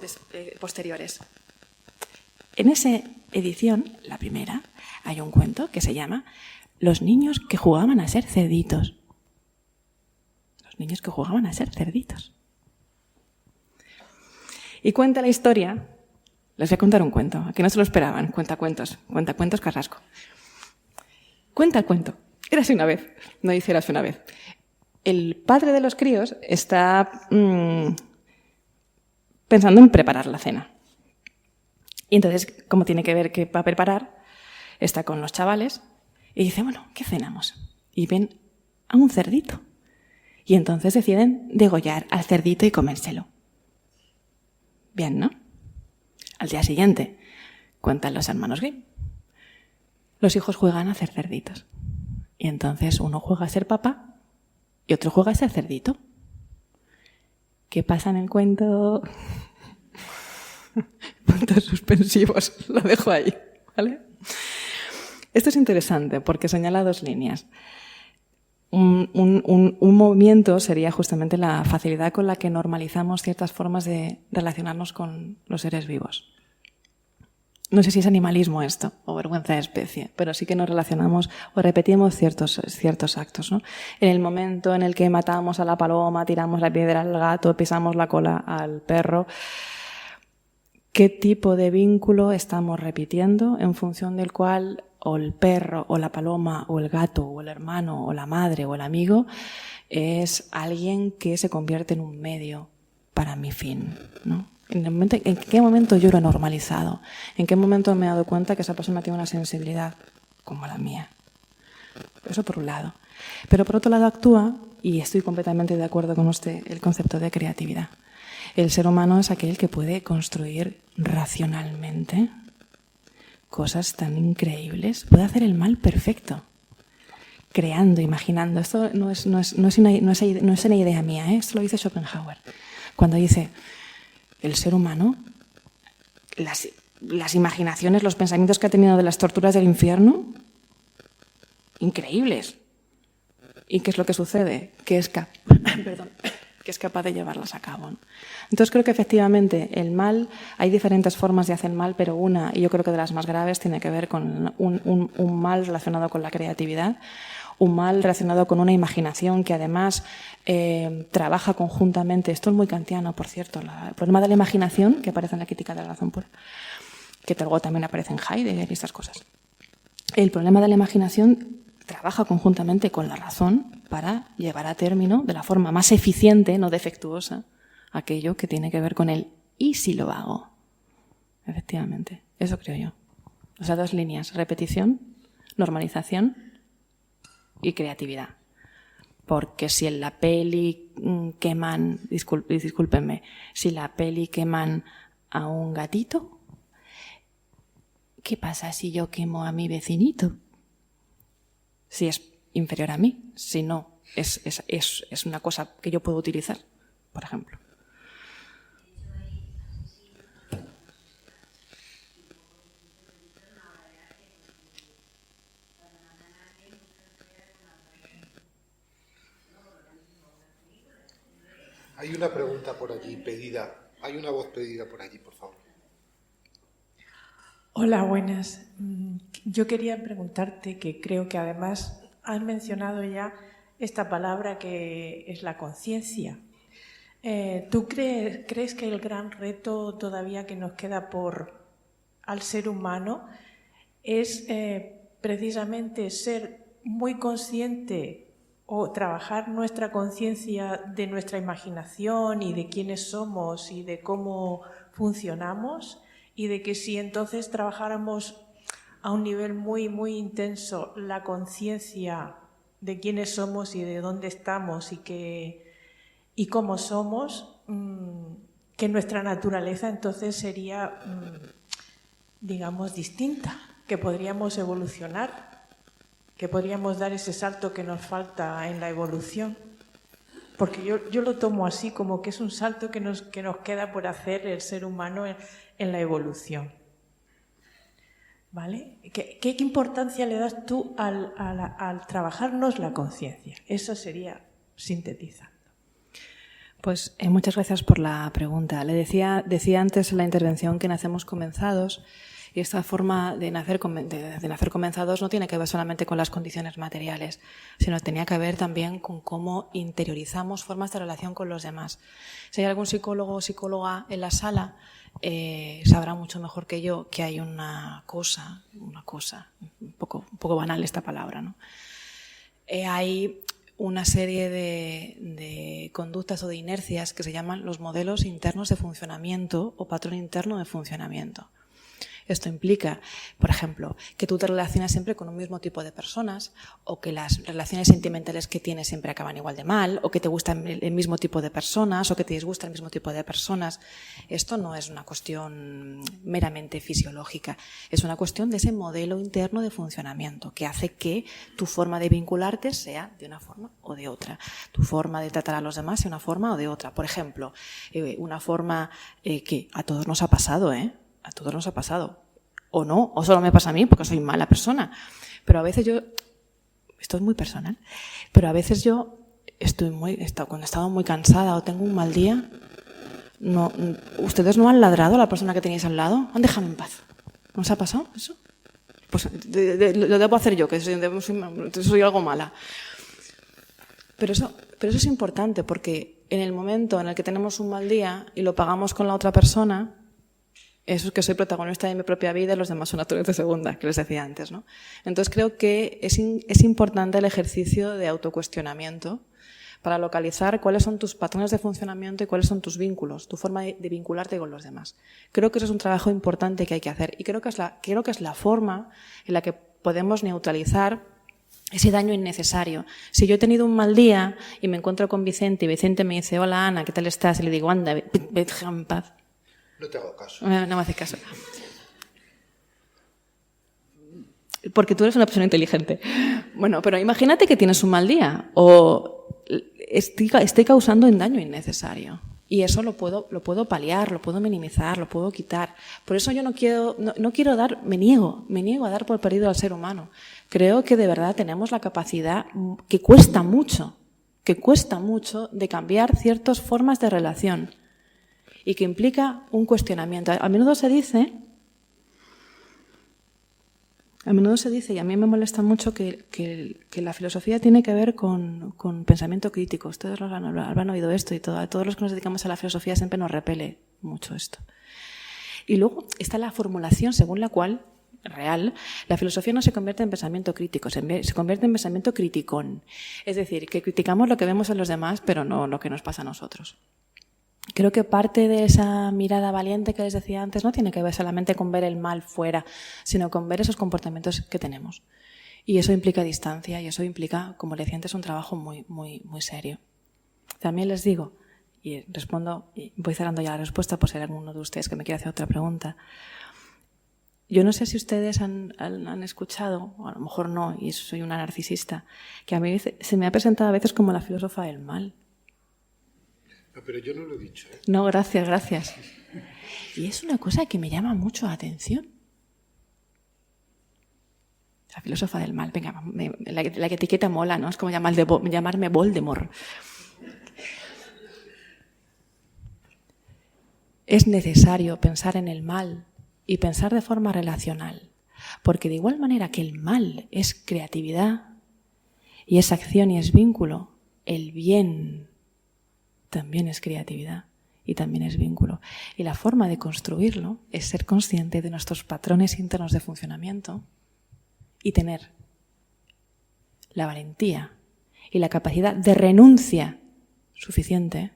[SPEAKER 4] posteriores. En esa edición, la primera, hay un cuento que se llama Los niños que jugaban a ser cerditos. Los niños que jugaban a ser cerditos. Y cuenta la historia, les voy a contar un cuento, a que no se lo esperaban, cuentacuentos Carrasco. Cuenta el cuento, érase una vez, no dice érase una vez. El padre de los críos está pensando en preparar la cena. Y entonces, como tiene que ver qué va a preparar, está con los chavales y dice, bueno, ¿qué cenamos? Y ven a un cerdito. Y entonces deciden degollar al cerdito y comérselo. Bien, ¿no? Al día siguiente, cuentan los hermanos Grimm. Los hijos juegan a ser cerditos. Y entonces uno juega a ser papá y otro juega a ser cerdito. ¿Qué pasa en el cuento? Puntos suspensivos, lo dejo ahí, ¿vale? Esto es interesante porque señala 2 líneas. Un movimiento sería justamente la facilidad con la que normalizamos ciertas formas de relacionarnos con los seres vivos. No sé si es animalismo esto, o vergüenza de especie, pero sí que nos relacionamos o repetimos ciertos actos, ¿no? En el momento en el que matamos a la paloma, tiramos la piedra al gato, pisamos la cola al perro, ¿qué tipo de vínculo estamos repitiendo en función del cual o el perro o la paloma o el gato o el hermano o la madre o el amigo es alguien que se convierte en un medio para mi fin, ¿no? ¿En qué momento yo lo he normalizado? ¿En qué momento me he dado cuenta que esa persona tiene una sensibilidad como la mía? Eso por un lado. Pero por otro lado actúa, y estoy completamente de acuerdo con usted, el concepto de creatividad. El ser humano es aquel que puede construir racionalmente cosas tan increíbles. Puede hacer el mal perfecto, creando, imaginando. Esto no es una idea mía, ¿eh? Esto lo dice Schopenhauer. Cuando dice, el ser humano, las imaginaciones, los pensamientos que ha tenido de las torturas del infierno, increíbles. ¿Y qué es lo que sucede? Que es capaz de llevarlas a cabo, ¿no? Entonces creo que efectivamente el mal, hay diferentes formas de hacer mal, pero una, y yo creo que de las más graves, tiene que ver con un mal relacionado con la creatividad, un mal relacionado con una imaginación que además trabaja conjuntamente. Esto es muy kantiano, por cierto, el problema de la imaginación, que aparece en la crítica de la razón pura, que luego también aparece en Heidegger y estas cosas. El problema de la imaginación trabaja conjuntamente con la razón para llevar a término de la forma más eficiente, no defectuosa, aquello que tiene que ver con el ¿y si lo hago? Efectivamente, eso creo yo. O sea, dos líneas, repetición, normalización y creatividad. Porque si en la peli queman, discúlpenme, si la peli queman a un gatito, ¿qué pasa si yo quemo a mi vecinito? Si es inferior a mí, si no, es una cosa que yo puedo utilizar, por ejemplo.
[SPEAKER 3] Hay una pregunta por allí pedida. Hay una voz pedida por allí, por favor.
[SPEAKER 9] Hola, buenas. Yo quería preguntarte, que creo que además has mencionado ya esta palabra que es la conciencia. ¿Tú crees que el gran reto todavía que nos queda al ser humano es precisamente ser muy consciente o trabajar nuestra conciencia de nuestra imaginación y de quiénes somos y de cómo funcionamos? Y de que si entonces trabajáramos a un nivel muy, muy intenso la conciencia de quiénes somos y de dónde estamos y cómo somos, que nuestra naturaleza entonces sería, digamos, distinta, que podríamos evolucionar, que podríamos dar ese salto que nos falta en la evolución. Porque yo lo tomo así, como que es un salto que nos queda por hacer el ser humano en la evolución. ¿Vale? ¿Qué importancia le das tú al trabajarnos la conciencia? Eso sería sintetizando.
[SPEAKER 4] Pues muchas gracias por la pregunta. Le decía antes en la intervención que nacemos comenzados, y esta forma de nacer comenzados no tiene que ver solamente con las condiciones materiales, sino tenía que ver también con cómo interiorizamos formas de relación con los demás. Si hay algún psicólogo o psicóloga en la sala, sabrá mucho mejor que yo que hay una cosa, un poco banal esta palabra, ¿no? Hay una serie de conductas o de inercias que se llaman los modelos internos de funcionamiento o patrón interno de funcionamiento. Esto implica, por ejemplo, que tú te relacionas siempre con un mismo tipo de personas, o que las relaciones sentimentales que tienes siempre acaban igual de mal, o que te gustan el mismo tipo de personas, o que te disgusta el mismo tipo de personas. Esto no es una cuestión meramente fisiológica, es una cuestión de ese modelo interno de funcionamiento que hace que tu forma de vincularte sea de una forma o de otra, tu forma de tratar a los demás sea una forma o de otra. Por ejemplo, una forma que a todos nos ha pasado, a todos nos ha pasado. O no, o solo me pasa a mí porque soy mala persona. Pero a veces esto es muy personal, pero a veces yo cuando he estado muy cansada o tengo un mal día, ¿ustedes no han ladrado a la persona que tenéis al lado? ¿Han dejado en paz? ¿No os ha pasado eso? Pues lo debo hacer yo, que soy algo mala. Pero eso es importante, porque en el momento en el que tenemos un mal día y lo pagamos con la otra persona, eso es que soy protagonista de mi propia vida y los demás son actores de segunda, que les decía antes, ¿no? Entonces creo que es importante el ejercicio de autocuestionamiento para localizar cuáles son tus patrones de funcionamiento y cuáles son tus vínculos, tu forma de vincularte con los demás. Creo que eso es un trabajo importante que hay que hacer, y creo que es la forma en la que podemos neutralizar ese daño innecesario. Si yo he tenido un mal día y me encuentro con Vicente y Vicente me dice, hola Ana, ¿qué tal estás? Y le digo, anda, vete en paz.
[SPEAKER 3] No te hago caso.
[SPEAKER 4] No me hace caso. Porque tú eres una persona inteligente. Bueno, pero imagínate que tienes un mal día o estoy causando un daño innecesario. Y eso lo puedo paliar, lo puedo minimizar, lo puedo quitar. Por eso yo no quiero dar, me niego a dar por perdido al ser humano. Creo que de verdad tenemos la capacidad que cuesta mucho de cambiar ciertas formas de relación y que implica un cuestionamiento. A menudo se dice, y a mí me molesta mucho, que la filosofía tiene que ver con pensamiento crítico. Ustedes habrán oído esto y todos los que nos dedicamos a la filosofía siempre nos repele mucho esto. Y luego está la formulación según la cual, real, la filosofía no se convierte en pensamiento crítico, se convierte en pensamiento criticón. Es decir, que criticamos lo que vemos en los demás, pero no lo que nos pasa a nosotros. Creo que parte de esa mirada valiente que les decía antes no tiene que ver solamente con ver el mal fuera, sino con ver esos comportamientos que tenemos. Y eso implica distancia y eso implica, como le decía antes, un trabajo muy, muy, muy serio. También les digo, y respondo, y voy cerrando ya la respuesta por si hay alguno de ustedes que me quiera hacer otra pregunta. Yo no sé si ustedes han escuchado, o a lo mejor no, y soy una narcisista, que a mí se me ha presentado a veces como la filósofa del mal.
[SPEAKER 3] No, pero yo no lo he dicho.
[SPEAKER 4] No, gracias. Y es una cosa que me llama mucho la atención. La filósofa del mal. Venga, la etiqueta mola, ¿no? Es como llamarme Voldemort. Es necesario pensar en el mal y pensar de forma relacional. Porque de igual manera que el mal es creatividad y es acción y es vínculo, el bien también es creatividad y también es vínculo. Y la forma de construirlo es ser consciente de nuestros patrones internos de funcionamiento y tener la valentía y la capacidad de renuncia suficiente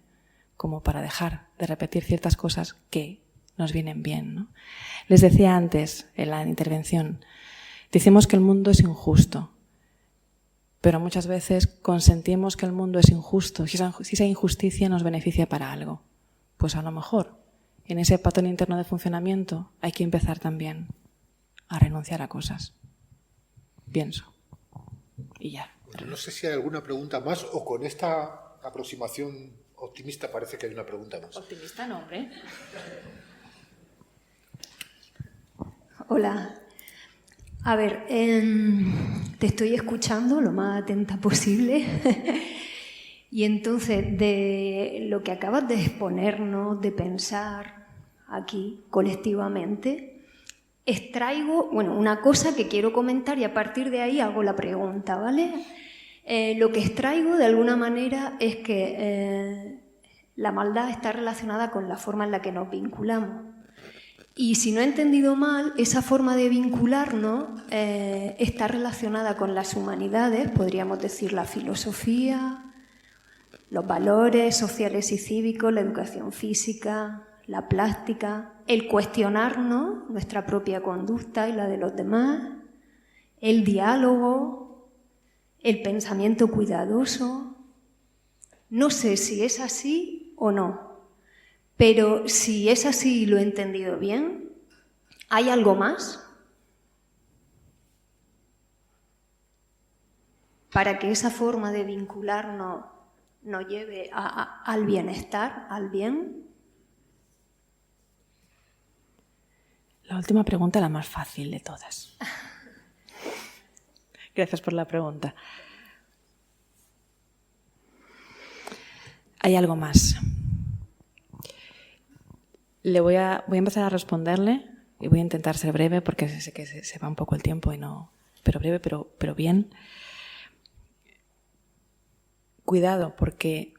[SPEAKER 4] como para dejar de repetir ciertas cosas que nos vienen bien, ¿no? Les decía antes en la intervención, decimos que el mundo es injusto. Pero muchas veces consentimos que el mundo es injusto, si esa injusticia nos beneficia para algo. Pues a lo mejor en ese patrón interno de funcionamiento hay que empezar también a renunciar a cosas. Pienso. Y ya.
[SPEAKER 3] Bueno, no sé si hay alguna pregunta más o con esta aproximación optimista parece que hay una pregunta más.
[SPEAKER 4] Optimista no, hombre.
[SPEAKER 10] Hola. A ver, te estoy escuchando lo más atenta posible y entonces de lo que acabas de exponernos, de pensar aquí colectivamente, extraigo, una cosa que quiero comentar y a partir de ahí hago la pregunta, ¿vale? Lo que extraigo de alguna manera es que la maldad está relacionada con la forma en la que nos vinculamos. Y si no he entendido mal, esa forma de vincularnos está relacionada con las humanidades, podríamos decir la filosofía, los valores sociales y cívicos, la educación física, la plástica, el cuestionarnos nuestra propia conducta y la de los demás, el diálogo, el pensamiento cuidadoso. No sé si es así o no. Pero si es así y lo he entendido bien, ¿hay algo más? Para que esa forma de vincularnos nos lleve al bienestar, al bien.
[SPEAKER 4] La última pregunta, la más fácil de todas. Gracias por la pregunta. Hay algo más. Voy a empezar a responderle y voy a intentar ser breve porque sé que se va un poco el tiempo y no, pero breve, pero bien. Cuidado, porque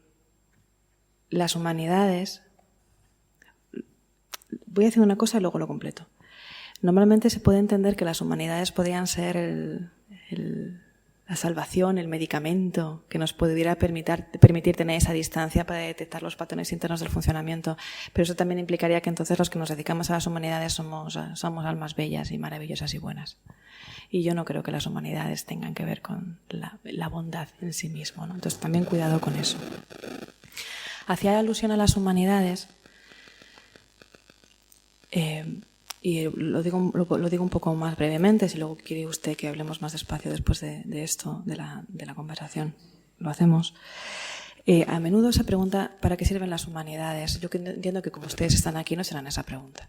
[SPEAKER 4] las humanidades. Voy a decir una cosa y luego lo completo. Normalmente se puede entender que las humanidades podrían ser la salvación, el medicamento que nos pudiera permitir tener esa distancia para detectar los patrones internos del funcionamiento. Pero eso también implicaría que entonces los que nos dedicamos a las humanidades somos almas bellas y maravillosas y buenas. Y yo no creo que las humanidades tengan que ver con la bondad en sí mismo, ¿no? Entonces también cuidado con eso. Hacía alusión a las humanidades, y lo digo un poco más brevemente, si luego quiere usted que hablemos más despacio después de esto, de la conversación, lo hacemos. A menudo se pregunta ¿para qué sirven las humanidades? Yo entiendo que como ustedes están aquí no serán esa pregunta.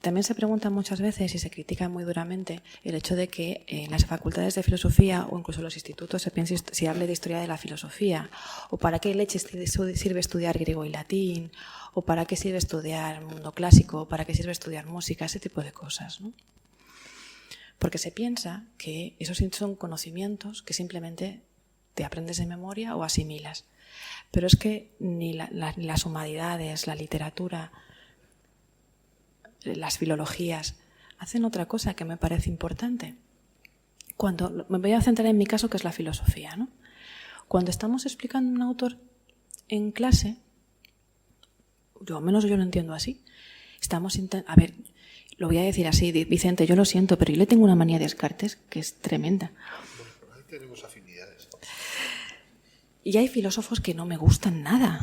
[SPEAKER 4] También se pregunta muchas veces y se critica muy duramente el hecho de que en las facultades de filosofía o incluso en los institutos se hable de historia de la filosofía, o para qué leche sirve estudiar griego y latín, o para qué sirve estudiar mundo clásico, o para qué sirve estudiar música, ese tipo de cosas, ¿no? Porque se piensa que esos son conocimientos que simplemente te aprendes de memoria o asimilas. Pero es que ni las humanidades, la literatura, las filologías hacen otra cosa que me parece importante. Cuando me voy a centrar en mi caso, que es la filosofía, ¿no? Cuando estamos explicando un autor en clase, al menos yo lo entiendo así, a ver, lo voy a decir así, Vicente, yo lo siento, pero yo le tengo una manía de Descartes que es tremenda.
[SPEAKER 3] Bueno, ahí tenemos afinidades.
[SPEAKER 4] Y hay filósofos que no me gustan nada,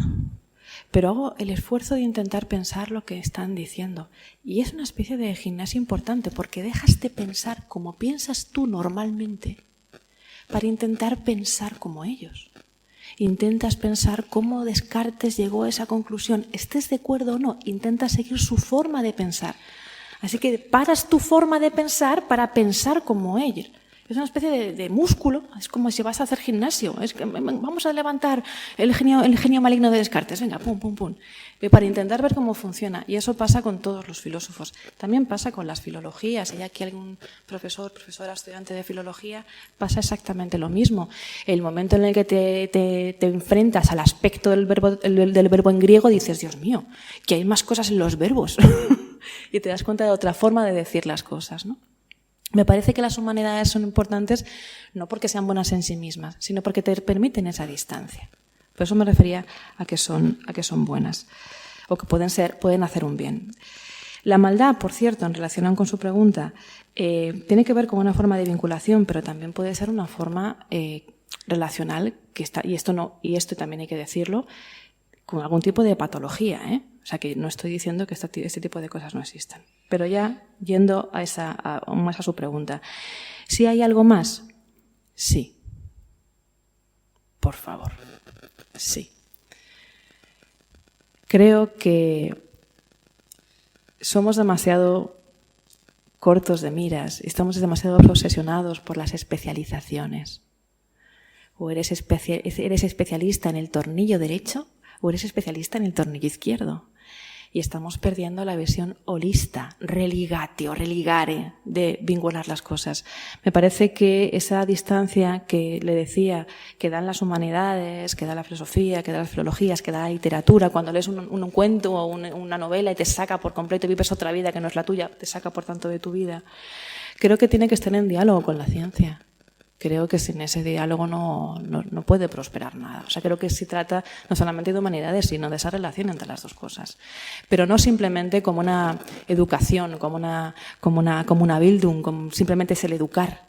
[SPEAKER 4] pero hago el esfuerzo de intentar pensar lo que están diciendo. Y es una especie de gimnasia importante, porque dejas de pensar como piensas tú normalmente para intentar pensar como ellos. Intentas pensar cómo Descartes llegó a esa conclusión. Estés de acuerdo o no, intentas seguir su forma de pensar. Así que paras tu forma de pensar para pensar como ellos. Es una especie de músculo, es como si vas a hacer gimnasio. Es que vamos a levantar el genio maligno de Descartes, venga, pum, pum, pum. Para intentar ver cómo funciona. Y eso pasa con todos los filósofos. También pasa con las filologías. Si hay aquí algún profesora, estudiante de filología, pasa exactamente lo mismo. El momento en el que te enfrentas al aspecto del verbo en griego, dices, Dios mío, que hay más cosas en los verbos. Y te das cuenta de otra forma de decir las cosas, ¿no? Me parece que las humanidades son importantes no porque sean buenas en sí mismas, sino porque te permiten esa distancia. Por eso me refería a que son buenas o que pueden hacer un bien. La maldad, por cierto, en relación con su pregunta, tiene que ver con una forma de vinculación, pero también puede ser una forma relacional y esto también hay que decirlo, con algún tipo de patología, ¿eh? O sea, que no estoy diciendo que este tipo de cosas no existan. Pero ya yendo más a su pregunta. ¿Si hay algo más? Sí. Por favor. Sí. Creo que somos demasiado cortos de miras, estamos demasiado obsesionados por las especializaciones. O eres especialista en el tornillo derecho o eres especialista en el tornillo izquierdo. Y estamos perdiendo la visión holista, religatio, religare, de vincular las cosas. Me parece que esa distancia que le decía, que dan las humanidades, que da la filosofía, que da las filologías, que da la literatura, cuando lees un cuento o una novela y te saca por completo y vives otra vida que no es la tuya, te saca por tanto de tu vida, creo que tiene que estar en diálogo con la ciencia. Creo que sin ese diálogo no puede prosperar nada. O sea, creo que se trata no solamente de humanidades, sino de esa relación entre las dos cosas. Pero no simplemente como una educación, como una Bildung, como simplemente es el educar,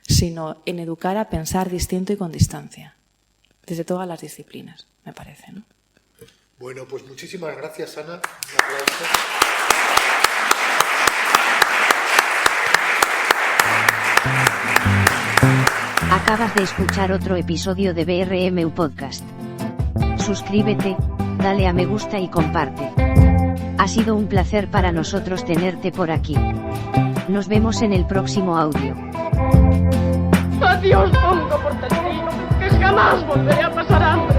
[SPEAKER 4] sino en educar a pensar distinto y con distancia. Desde todas las disciplinas, me parece, ¿no?
[SPEAKER 3] Bueno, pues muchísimas gracias, Ana. Un aplauso.
[SPEAKER 6] Acabas de escuchar otro episodio de BRMU Podcast. Suscríbete, dale a me gusta y comparte. Ha sido un placer para nosotros tenerte por aquí. Nos vemos en el próximo audio.
[SPEAKER 1] Adiós, tonto porteño, que jamás volveré a pasar hambre.